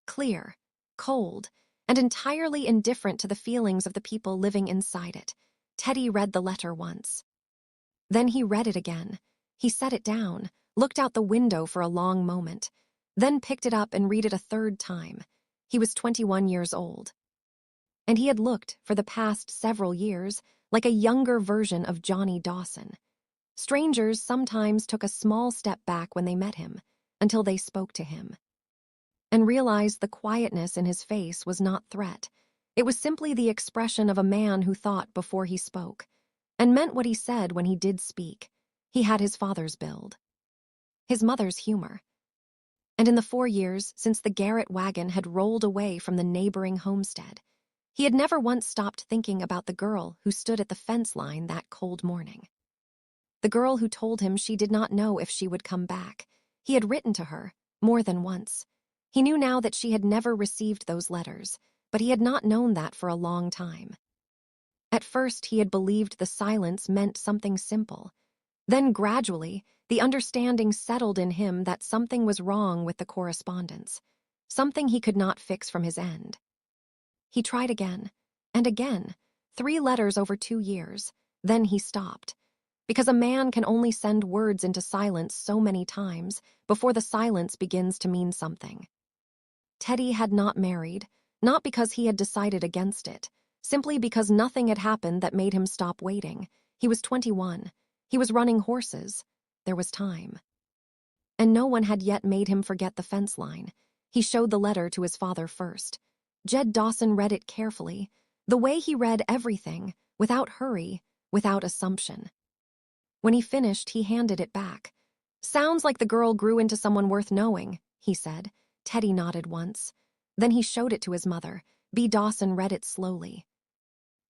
Clear, cold, and entirely indifferent to the feelings of the people living inside it. Teddy read the letter once. Then he read it again. He set it down, looked out the window for a long moment, then picked it up and read it a third time. He was 21 years old. And he had looked, for the past several years, like a younger version of Johnny Dawson. Strangers sometimes took a small step back when they met him, until they spoke to him, and realized the quietness in his face was not threat. It was simply the expression of a man who thought before he spoke, and meant what he said when he did speak. He had his father's build, his mother's humor. And in the 4 years since the Garrett wagon had rolled away from the neighboring homestead, he had never once stopped thinking about the girl who stood at the fence line that cold morning. The girl who told him she did not know if she would come back. He had written to her, more than once. He knew now that she had never received those letters, but he had not known that for a long time. At first, he had believed the silence meant something simple. Then, gradually, the understanding settled in him that something was wrong with the correspondence, something he could not fix from his end. He tried again, and again, 3 letters over 2 years. Then he stopped, because a man can only send words into silence so many times before the silence begins to mean something. Teddy had not married, not because he had decided against it, simply because nothing had happened that made him stop waiting. He was 21. He was running horses. There was time. and no one had yet made him forget the fence line. He showed the letter to his father first. Jed Dawson read it carefully, the way he read everything, without hurry, without assumption. When he finished, he handed it back. "Sounds like the girl grew into someone worth knowing," he said. Teddy nodded once. Then he showed it to his mother. B. Dawson read it slowly.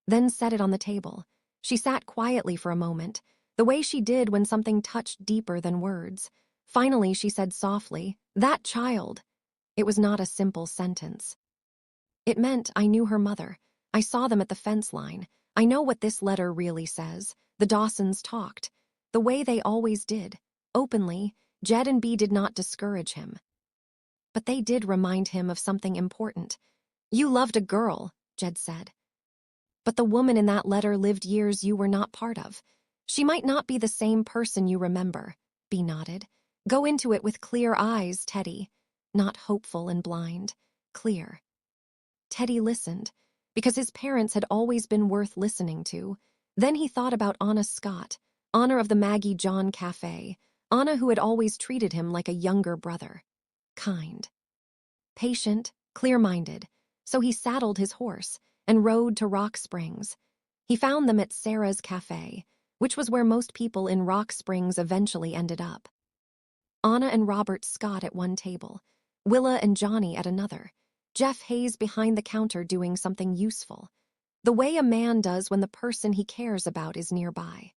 Then set it on the table. She sat quietly for a moment, the way she did when something touched deeper than words. Finally, she said softly, "That child." It was not a simple sentence. It meant I knew her mother. I saw them at the fence line. I know what this letter really says. The Dawsons talked, the way they always did. Openly, Jed and Bea did not discourage him. But they did remind him of something important. "You loved a girl," Jed said. "But the woman in that letter lived years you were not part of. She might not be the same person you remember," Bea nodded. "Go into it with clear eyes, Teddy. Not hopeful and blind. Clear." Teddy listened, because his parents had always been worth listening to. Then he thought about Anna Scott, owner of the Maggie John Cafe, Anna who had always treated him like a younger brother. Kind. Patient, clear-minded. So he saddled his horse and rode to Rock Springs. He found them at Sarah's Cafe, which was where most people in Rock Springs eventually ended up. Anna and Robert Scott at one table, Willa and Johnny at another, Jeff Hayes behind the counter doing something useful, the way a man does when the person he cares about is nearby.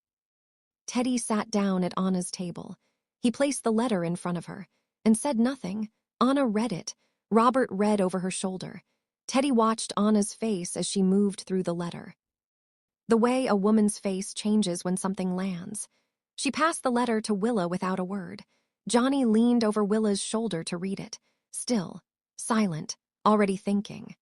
Teddy sat down at Anna's table. He placed the letter in front of her and said nothing. Anna read it. Robert read over her shoulder. Teddy watched Anna's face as she moved through the letter. The way a woman's face changes when something lands. She passed the letter to Willa without a word. Johnny leaned over Willa's shoulder to read it. Still, silent, already thinking.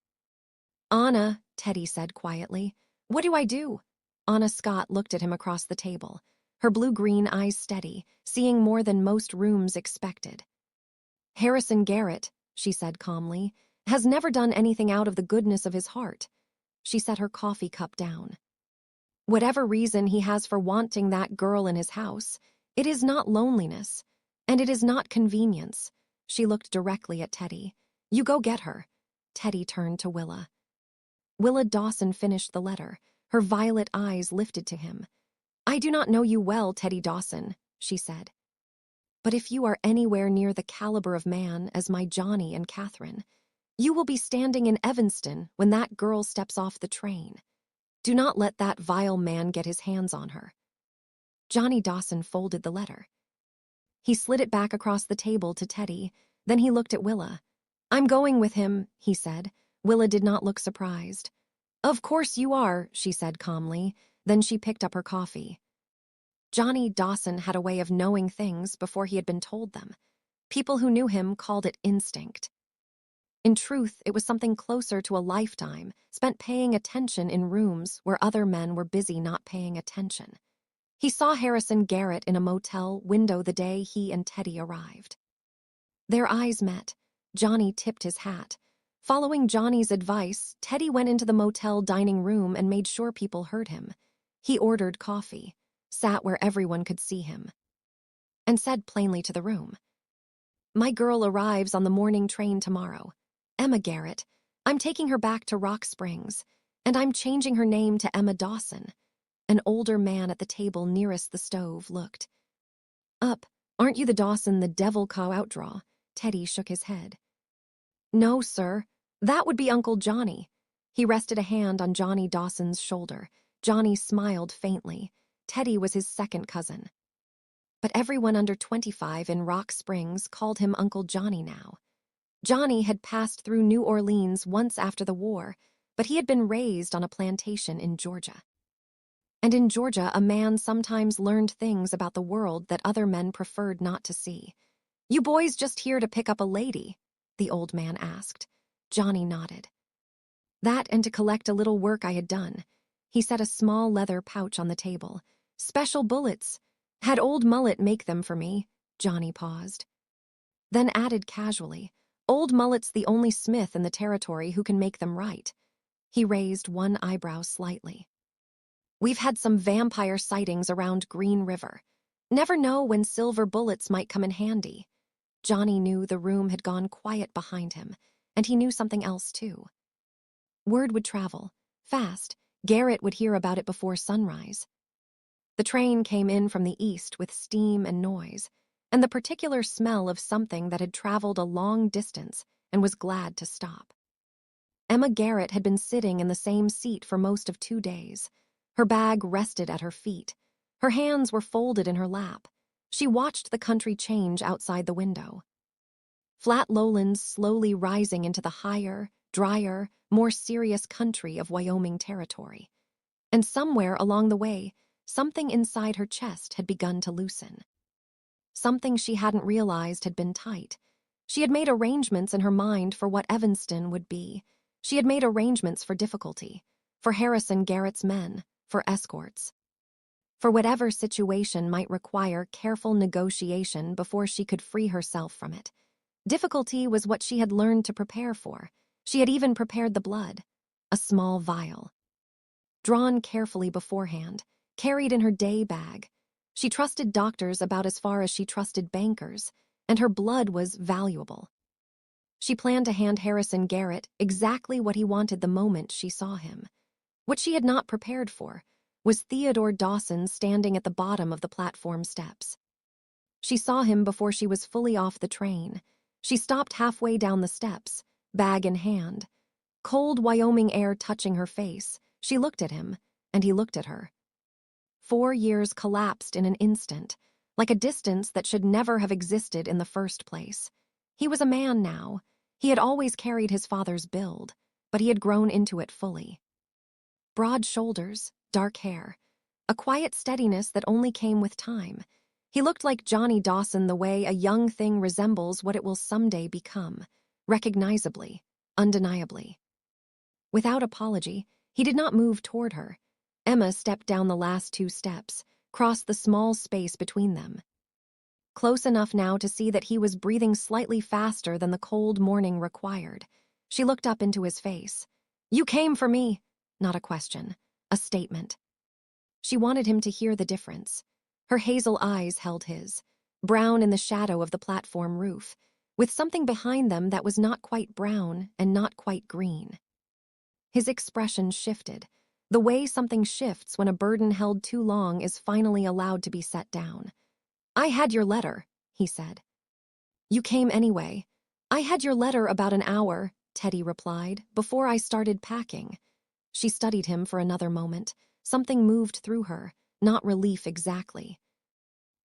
"Anna," Teddy said quietly, "what do I do?" Anna Scott looked at him across the table, her blue-green eyes steady, seeing more than most rooms expected. "Harrison Garrett," she said calmly, "has never done anything out of the goodness of his heart." She set her coffee cup down. "Whatever reason he has for wanting that girl in his house, it is not loneliness, and it is not convenience." She looked directly at Teddy. "You go get her." Teddy turned to Willa. Willa Dawson finished the letter, her violet eyes lifted to him. "I do not know you well, Teddy Dawson," she said. "But if you are anywhere near the caliber of man as my Johnny and Catherine, you will be standing in Evanston when that girl steps off the train. Do not let that vile man get his hands on her." Johnny Dawson folded the letter. He slid it back across the table to Teddy, then he looked at Willa. "I'm going with him," he said. Willa did not look surprised. "Of course you are," she said calmly. Then she picked up her coffee. Johnny Dawson had a way of knowing things before he had been told them. People who knew him called it instinct. In truth, it was something closer to a lifetime spent paying attention in rooms where other men were busy not paying attention. He saw Harrison Garrett in a motel window the day he and Teddy arrived. Their eyes met. Johnny tipped his hat. Following Johnny's advice, Teddy went into the motel dining room and made sure people heard him. He ordered coffee, sat where everyone could see him, and said plainly to the room, "My girl arrives on the morning train tomorrow. Emma Garrett. I'm taking her back to Rock Springs, and I'm changing her name to Emma Dawson." An older man at the table nearest the stove looked up. "Aren't you the Dawson the devil cow outdraw?" Teddy shook his head. "No, sir. That would be Uncle Johnny." He rested a hand on Johnny Dawson's shoulder. Johnny smiled faintly. Teddy was his second cousin. But everyone under 25 in Rock Springs called him Uncle Johnny now. Johnny had passed through New Orleans once after the war, but he had been raised on a plantation in Georgia. And in Georgia, a man sometimes learned things about the world that other men preferred not to see. "You boys just here to pick up a lady?" the old man asked. Johnny nodded. "That and to collect a little work I had done." He set a small leather pouch on the table. "Special bullets. Had old Mullet make them for me." Johnny paused. Then added casually, "Old Mullet's the only smith in the territory who can make them right." He raised one eyebrow slightly. "We've had some vampire sightings around Green River. Never know when silver bullets might come in handy." Johnny knew the room had gone quiet behind him, and he knew something else too. Word would travel. Fast. Garrett would hear about it before sunrise. The train came in from the east with steam and noise, and the particular smell of something that had traveled a long distance and was glad to stop. Emma Garrett had been sitting in the same seat for most of 2 days. Her bag rested at her feet. Her hands were folded in her lap. She watched the country change outside the window. Flat lowlands slowly rising into the higher, drier, more serious country of Wyoming territory. And somewhere along the way, something inside her chest had begun to loosen. Something she hadn't realized had been tight. She had made arrangements in her mind for what Evanston would be. She had made arrangements for difficulty, for Harrison Garrett's men, for escorts. For whatever situation might require careful negotiation before she could free herself from it. Difficulty was what she had learned to prepare for. She had even prepared the blood, a small vial. Drawn carefully beforehand, carried in her day bag. She trusted doctors about as far as she trusted bankers, and her blood was valuable. She planned to hand Harrison Garrett exactly what he wanted the moment she saw him. What she had not prepared for was Theodore Dawson standing at the bottom of the platform steps. She saw him before she was fully off the train. She stopped halfway down the steps, bag in hand. Cold Wyoming air touching her face, she looked at him, and he looked at her. 4 years collapsed in an instant, like a distance that should never have existed in the first place. He was a man now. He had always carried his father's build, but he had grown into it fully. Broad shoulders, dark hair, a quiet steadiness that only came with time. He looked like Johnny Dawson the way a young thing resembles what it will someday become, recognizably, undeniably. Without apology, he did not move toward her. Emma stepped down the last 2 steps, crossed the small space between them. Close enough now to see that he was breathing slightly faster than the cold morning required. She looked up into his face. "You came for me." Not a question, a statement. She wanted him to hear the difference. Her hazel eyes held his, brown in the shadow of the platform roof, with something behind them that was not quite brown and not quite green. His expression shifted, the way something shifts when a burden held too long is finally allowed to be set down. "I had your letter," he said. "You came anyway." "I had your letter about an hour," Teddy replied, "before I started packing." She studied him for another moment. Something moved through her, not relief exactly,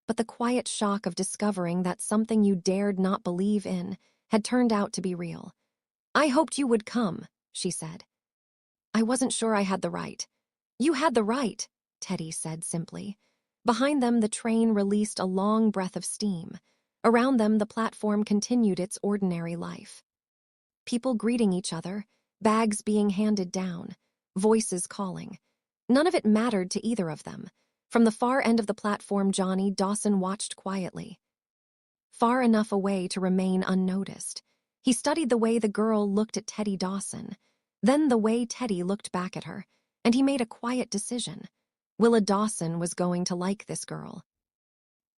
but the quiet shock of discovering that something you dared not believe in had turned out to be real. "I hoped you would come," she said. "I wasn't sure I had the right." "You had the right," Teddy said simply. Behind them, the train released a long breath of steam. Around them, the platform continued its ordinary life. People greeting each other, bags being handed down, voices calling. None of it mattered to either of them. From the far end of the platform, Johnny Dawson watched quietly, far enough away to remain unnoticed. He studied the way the girl looked at Teddy Dawson, then the way Teddy looked back at her, and he made a quiet decision. Willa Dawson was going to like this girl.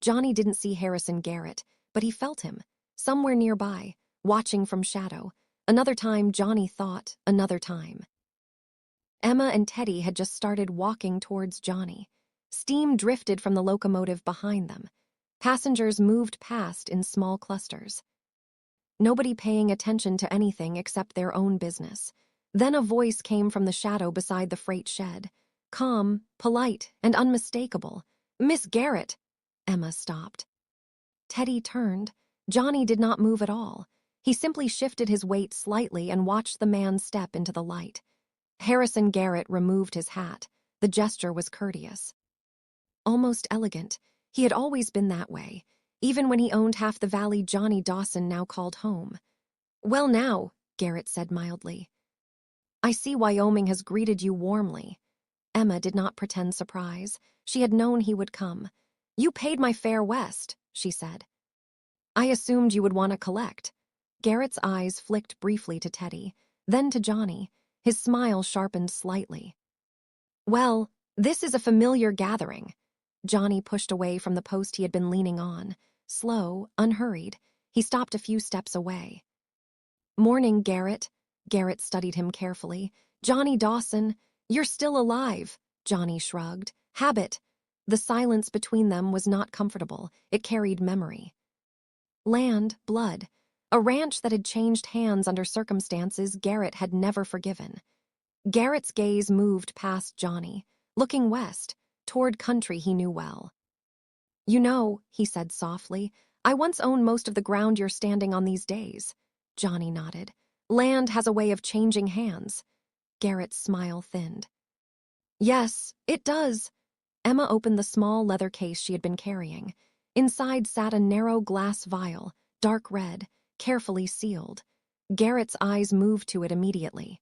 Johnny didn't see Harrison Garrett, but he felt him, somewhere nearby, watching from shadow. Another time, Johnny thought, another time. Emma and Teddy had just started walking towards Johnny. Steam drifted from the locomotive behind them. Passengers moved past in small clusters. Nobody paying attention to anything except their own business. Then a voice came from the shadow beside the freight shed. Calm, polite, and unmistakable. "Miss Garrett." Emma stopped. Teddy turned. Johnny did not move at all. He simply shifted his weight slightly and watched the man step into the light. Harrison Garrett removed his hat. The gesture was courteous, almost elegant. He had always been that way, even when he owned half the valley Johnny Dawson now called home. "Well now," Garrett said mildly. "I see Wyoming has greeted you warmly." Emma did not pretend surprise. She had known he would come. "You paid my fare west," she said. "I assumed you would want to collect." Garrett's eyes flicked briefly to Teddy, then to Johnny. His smile sharpened slightly. "Well, this is a familiar gathering." Johnny pushed away from the post he had been leaning on. Slow, unhurried. He stopped a few steps away. "Morning, Garrett." Garrett studied him carefully. "Johnny Dawson, you're still alive." Johnny shrugged. "Habit." The silence between them was not comfortable. It carried memory. Land, blood. A ranch that had changed hands under circumstances Garrett had never forgiven. Garrett's gaze moved past Johnny, looking west, toward country he knew well. "You know," he said softly, "I once owned most of the ground you're standing on these days." Johnny nodded. "Land has a way of changing hands." Garrett's smile thinned. "Yes, it does." Emma opened the small leather case she had been carrying. Inside sat a narrow glass vial, dark red, carefully sealed. Garrett's eyes moved to it immediately.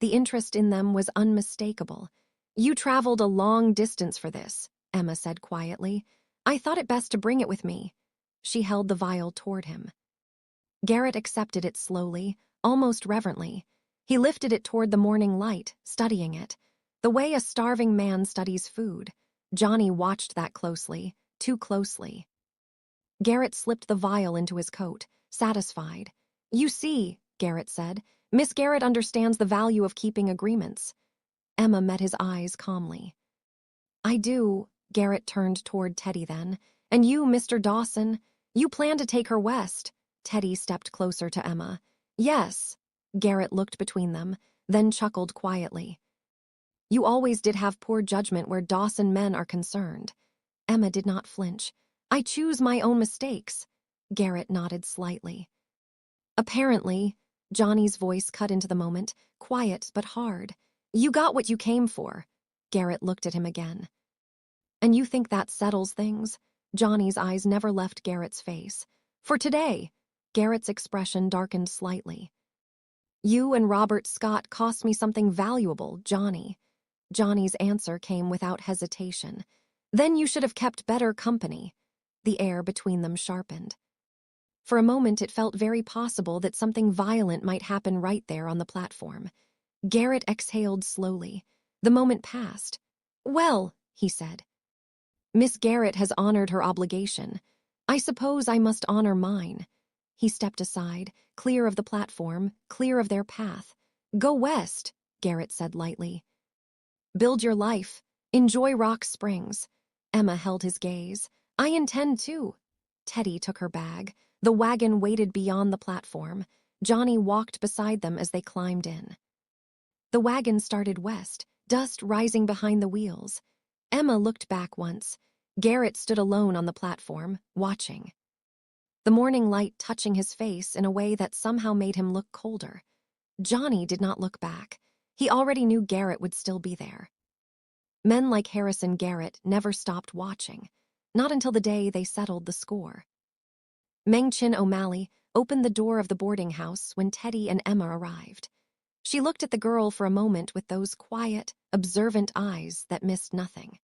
The interest in them was unmistakable. "You traveled a long distance for this," Emma said quietly. "I thought it best to bring it with me." She held the vial toward him. Garrett accepted it slowly, almost reverently. He lifted it toward the morning light, studying it, the way a starving man studies food. Johnny watched that closely, too closely. Garrett slipped the vial into his coat, satisfied. "You see," Garrett said, "Miss Garrett understands the value of keeping agreements." Emma met his eyes calmly. "I do." Garrett turned toward Teddy then. "And you, Mr. Dawson, you plan to take her west." Teddy stepped closer to Emma. "Yes." Garrett looked between them, then chuckled quietly. "You always did have poor judgment where Dawson men are concerned." Emma did not flinch. "I choose my own mistakes." Garrett nodded slightly. "Apparently," Johnny's voice cut into the moment, quiet but hard. "You got what you came for." Garrett looked at him again. "And you think that settles things?" Johnny's eyes never left Garrett's face. "For today." Garrett's expression darkened slightly. "You and Robert Scott cost me something valuable, Johnny." Johnny's answer came without hesitation. "Then you should have kept better company." The air between them sharpened. For a moment it felt very possible that something violent might happen right there on the platform. Garrett exhaled slowly. The moment passed. "Well," he said, "Miss Garrett has honored her obligation. I suppose I must honor mine." He stepped aside, clear of the platform, clear of their path. "Go west," Garrett said lightly. "Build your life. Enjoy Rock Springs." Emma held his gaze. "I intend to." Teddy took her bag. The wagon waited beyond the platform. Johnny walked beside them as they climbed in. The wagon started west, dust rising behind the wheels. Emma looked back once. Garrett stood alone on the platform, watching. The morning light touching his face in a way that somehow made him look colder. Johnny did not look back. He already knew Garrett would still be there. Men like Harrison Garrett never stopped watching, not until the day they settled the score. Meng-Chin O'Malley opened the door of the boarding house when Teddy and Emma arrived. She looked at the girl for a moment with those quiet, observant eyes that missed nothing.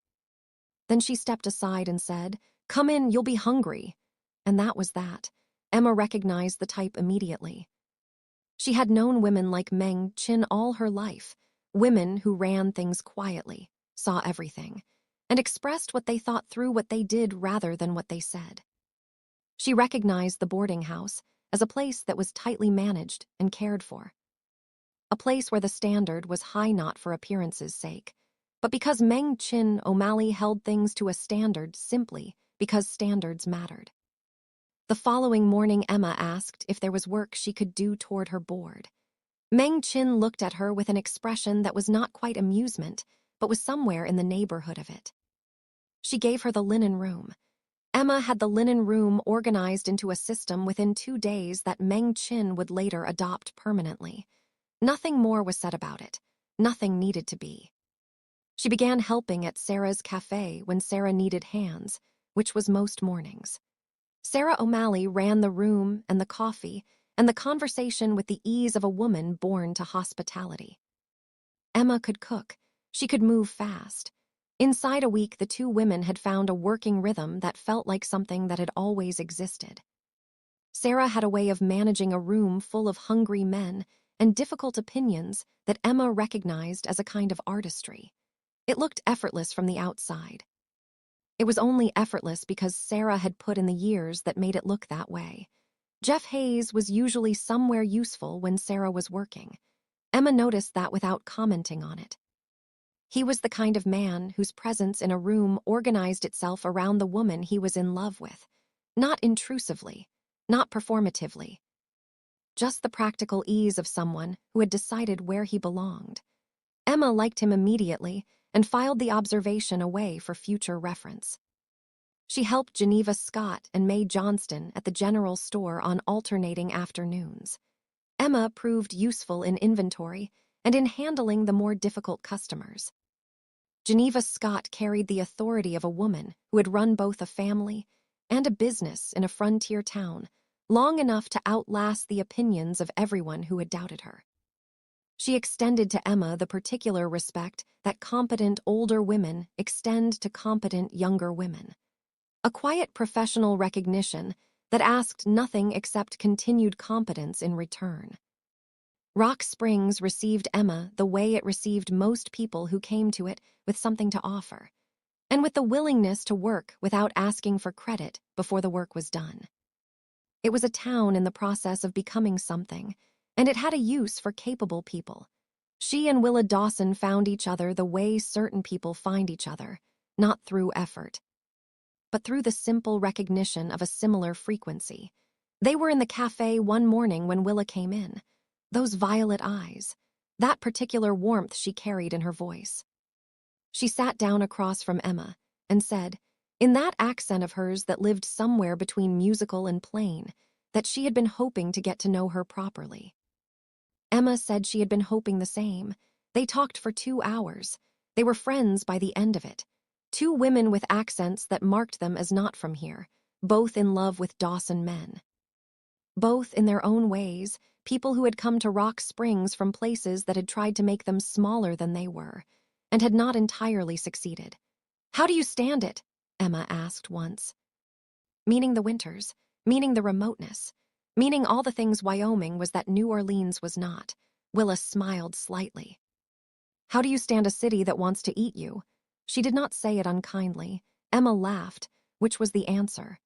Then she stepped aside and said, "Come in, you'll be hungry." And that was that. Emma recognized the type immediately. She had known women like Meng-Chin all her life, women who ran things quietly, saw everything, and expressed what they thought through what they did rather than what they said. She recognized the boarding house as a place that was tightly managed and cared for. A place where the standard was high not for appearance's sake, but because Meng-Chin O'Malley held things to a standard simply because standards mattered. The following morning Emma asked if there was work she could do toward her board. Meng-Chin looked at her with an expression that was not quite amusement, but was somewhere in the neighborhood of it. She gave her the linen room. Emma had the linen room organized into a system within 2 days that Meng-Chin would later adopt permanently. Nothing more was said about it. Nothing needed to be. She began helping at Sarah's cafe when Sarah needed hands, which was most mornings. Sarah O'Malley ran the room and the coffee and the conversation with the ease of a woman born to hospitality. Emma could cook. She could move fast. Inside a week, the two women had found a working rhythm that felt like something that had always existed. Sarah had a way of managing a room full of hungry men and difficult opinions that Emma recognized as a kind of artistry. It looked effortless from the outside. It was only effortless because Sarah had put in the years that made it look that way. Jeff Hayes was usually somewhere useful when Sarah was working. Emma noticed that without commenting on it. He was the kind of man whose presence in a room organized itself around the woman he was in love with. Not intrusively, not performatively. Just the practical ease of someone who had decided where he belonged. Emma liked him immediately and filed the observation away for future reference. She helped Geneva Scott and Mae Johnston at the general store on alternating afternoons. Emma proved useful in inventory and in handling the more difficult customers. Geneva Scott carried the authority of a woman who had run both a family and a business in a frontier town long enough to outlast the opinions of everyone who had doubted her. She extended to Emma the particular respect that competent older women extend to competent younger women. A quiet professional recognition that asked nothing except continued competence in return. Rock Springs received Emma the way it received most people who came to it with something to offer, and with the willingness to work without asking for credit before the work was done. It was a town in the process of becoming something, and it had a use for capable people. She and Willa Dawson found each other the way certain people find each other, not through effort, but through the simple recognition of a similar frequency. They were in the cafe one morning when Willa came in. Those violet eyes, that particular warmth she carried in her voice. She sat down across from Emma and said, in that accent of hers that lived somewhere between musical and plain, that she had been hoping to get to know her properly. Emma said she had been hoping the same. They talked for 2 hours. They were friends by the end of it. 2 women with accents that marked them as not from here, both in love with Dawson men. Both, in their own ways, people who had come to Rock Springs from places that had tried to make them smaller than they were, and had not entirely succeeded. How do you stand it? Emma asked once. Meaning the winters, meaning the remoteness, meaning all the things Wyoming was that New Orleans was not. Willa smiled slightly. How do you stand a city that wants to eat you? She did not say it unkindly. Emma laughed, which was the answer.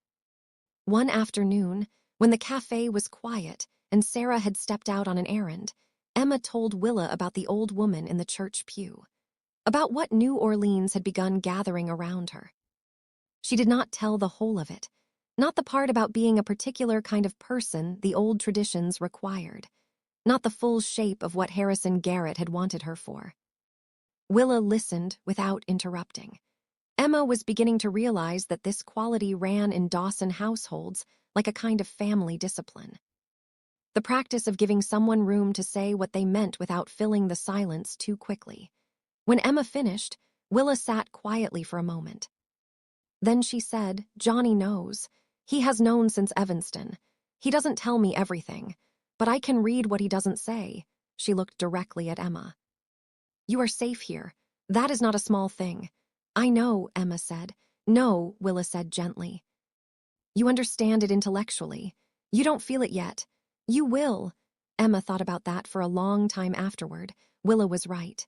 One afternoon, when the cafe was quiet and Sarah had stepped out on an errand, Emma told Willa about the old woman in the church pew, about what New Orleans had begun gathering around her. She did not tell the whole of it, not the part about being a particular kind of person the old traditions required, not the full shape of what Harrison Garrett had wanted her for. Willa listened without interrupting. Emma was beginning to realize that this quality ran in Dawson households like a kind of family discipline. The practice of giving someone room to say what they meant without filling the silence too quickly. When Emma finished, Willa sat quietly for a moment. Then she said, Johnny knows. He has known since Evanston. He doesn't tell me everything, but I can read what he doesn't say. She looked directly at Emma. You are safe here. That is not a small thing. I know, Emma said. No, Willa said gently. You understand it intellectually. You don't feel it yet. You will. Emma thought about that for a long time afterward. Willa was right.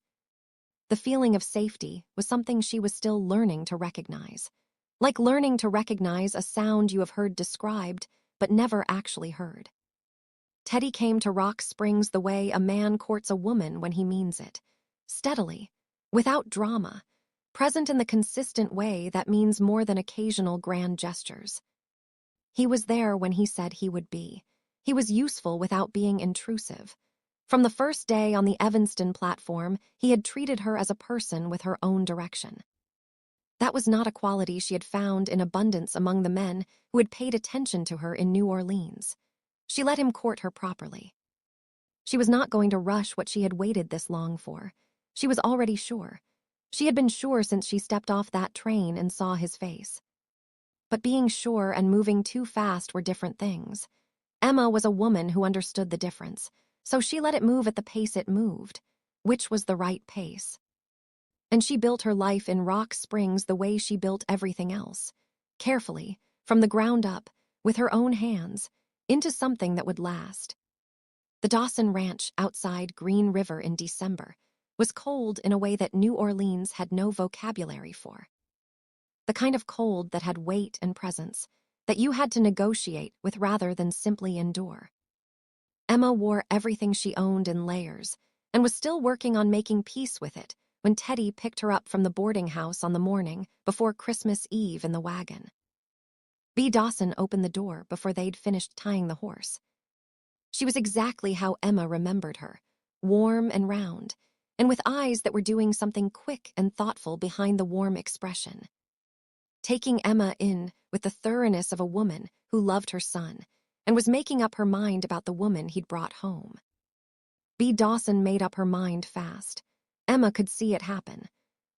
The feeling of safety was something she was still learning to recognize. Like learning to recognize a sound you have heard described, but never actually heard. Teddy came to Rock Springs the way a man courts a woman when he means it. Steadily, without drama, present in the consistent way that means more than occasional grand gestures. He was there when he said he would be. He was useful without being intrusive. From the first day on the Evanston platform, he had treated her as a person with her own direction. That was not a quality she had found in abundance among the men who had paid attention to her in New Orleans. She let him court her properly. She was not going to rush what she had waited this long for. She was already sure. She had been sure since she stepped off that train and saw his face. But being sure and moving too fast were different things. Emma was a woman who understood the difference, so she let it move at the pace it moved, which was the right pace. And she built her life in Rock Springs the way she built everything else, carefully, from the ground up, with her own hands, into something that would last. The Dawson Ranch outside Green River in December was cold in a way that New Orleans had no vocabulary for. The kind of cold that had weight and presence, that you had to negotiate with rather than simply endure. Emma wore everything she owned in layers and was still working on making peace with it when Teddy picked her up from the boarding house on the morning before Christmas Eve in the wagon. B. Dawson opened the door before they'd finished tying the horse. She was exactly how Emma remembered her, warm and round, and with eyes that were doing something quick and thoughtful behind the warm expression. Taking Emma in with the thoroughness of a woman who loved her son and was making up her mind about the woman he'd brought home. B. Dawson made up her mind fast. Emma could see it happen.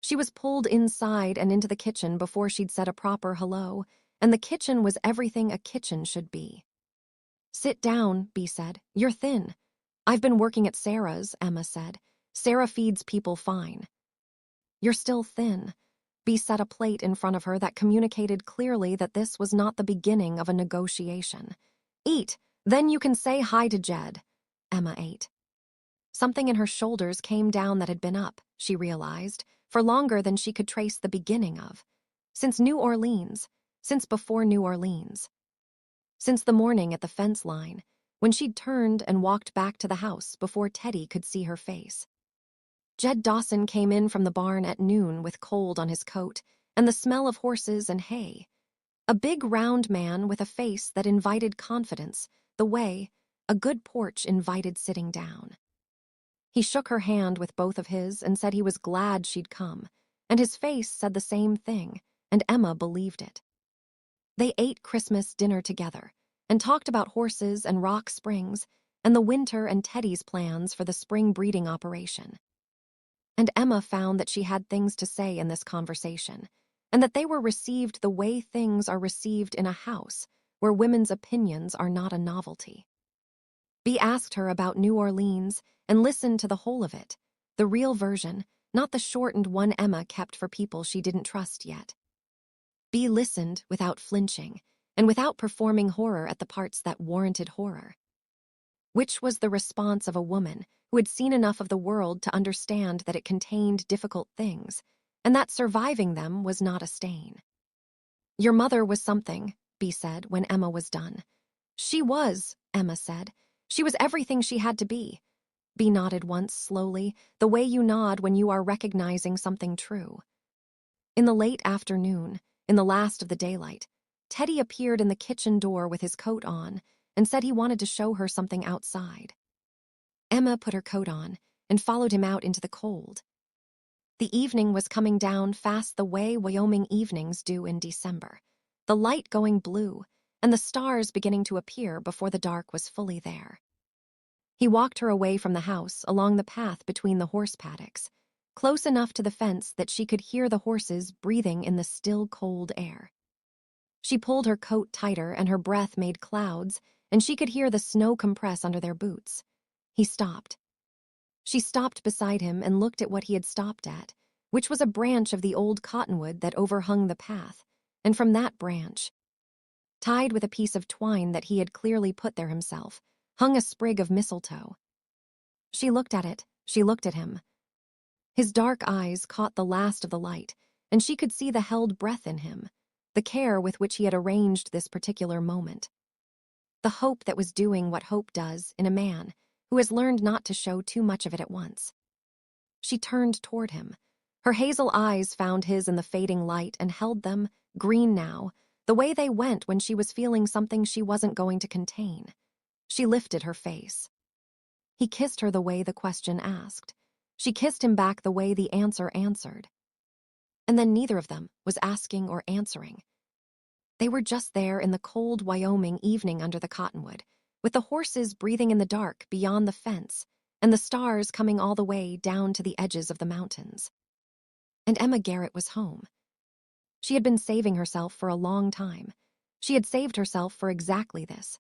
She was pulled inside and into the kitchen before she'd said a proper hello, and the kitchen was everything a kitchen should be. "Sit down," B said. "You're thin." "I've been working at Sarah's," Emma said. "Sarah feeds people fine." "You're still thin." B set a plate in front of her that communicated clearly that this was not the beginning of a negotiation. "Eat, then you can say hi to Jed." Emma ate. Something in her shoulders came down that had been up, she realized, for longer than she could trace the beginning of. Since New Orleans, since before New Orleans. Since the morning at the fence line, when she'd turned and walked back to the house before Teddy could see her face. Jed Dawson came in from the barn at noon with cold on his coat and the smell of horses and hay. A big round man with a face that invited confidence, the way a good porch invited sitting down. He shook her hand with both of his and said he was glad she'd come, and his face said the same thing, and Emma believed it. They ate Christmas dinner together and talked about horses and Rock Springs and the winter and Teddy's plans for the spring breeding operation. And Emma found that she had things to say in this conversation, and that they were received the way things are received in a house where women's opinions are not a novelty. B asked her about New Orleans and listened to the whole of it, the real version, not the shortened one Emma kept for people she didn't trust yet. B listened without flinching and without performing horror at the parts that warranted horror. Which was the response of a woman who had seen enough of the world to understand that it contained difficult things, and that surviving them was not a stain. "Your mother was something," B said when Emma was done. "She was," Emma said. "She was everything she had to be." B nodded once slowly, the way you nod when you are recognizing something true. In the late afternoon, in the last of the daylight, Teddy appeared in the kitchen door with his coat on and said he wanted to show her something outside. Emma put her coat on and followed him out into the cold. The evening was coming down fast the way Wyoming evenings do in December, the light going blue and the stars beginning to appear before the dark was fully there. He walked her away from the house along the path between the horse paddocks, close enough to the fence that she could hear the horses breathing in the still cold air. She pulled her coat tighter and her breath made clouds, and she could hear the snow compress under their boots. He stopped. She stopped beside him and looked at what he had stopped at, which was a branch of the old cottonwood that overhung the path, and from that branch, tied with a piece of twine that he had clearly put there himself, hung a sprig of mistletoe. She looked at it, she looked at him. His dark eyes caught the last of the light, and she could see the held breath in him, the care with which he had arranged this particular moment. The hope that was doing what hope does in a man who has learned not to show too much of it at once. She turned toward him. Her hazel eyes found his in the fading light and held them, green now, the way they went when she was feeling something she wasn't going to contain. She lifted her face. He kissed her the way the question asked. She kissed him back the way the answer answered. And then neither of them was asking or answering. They were just there in the cold Wyoming evening under the cottonwood, with the horses breathing in the dark beyond the fence and the stars coming all the way down to the edges of the mountains. And Emma Garrett was home. She had been saving herself for a long time. She had saved herself for exactly this,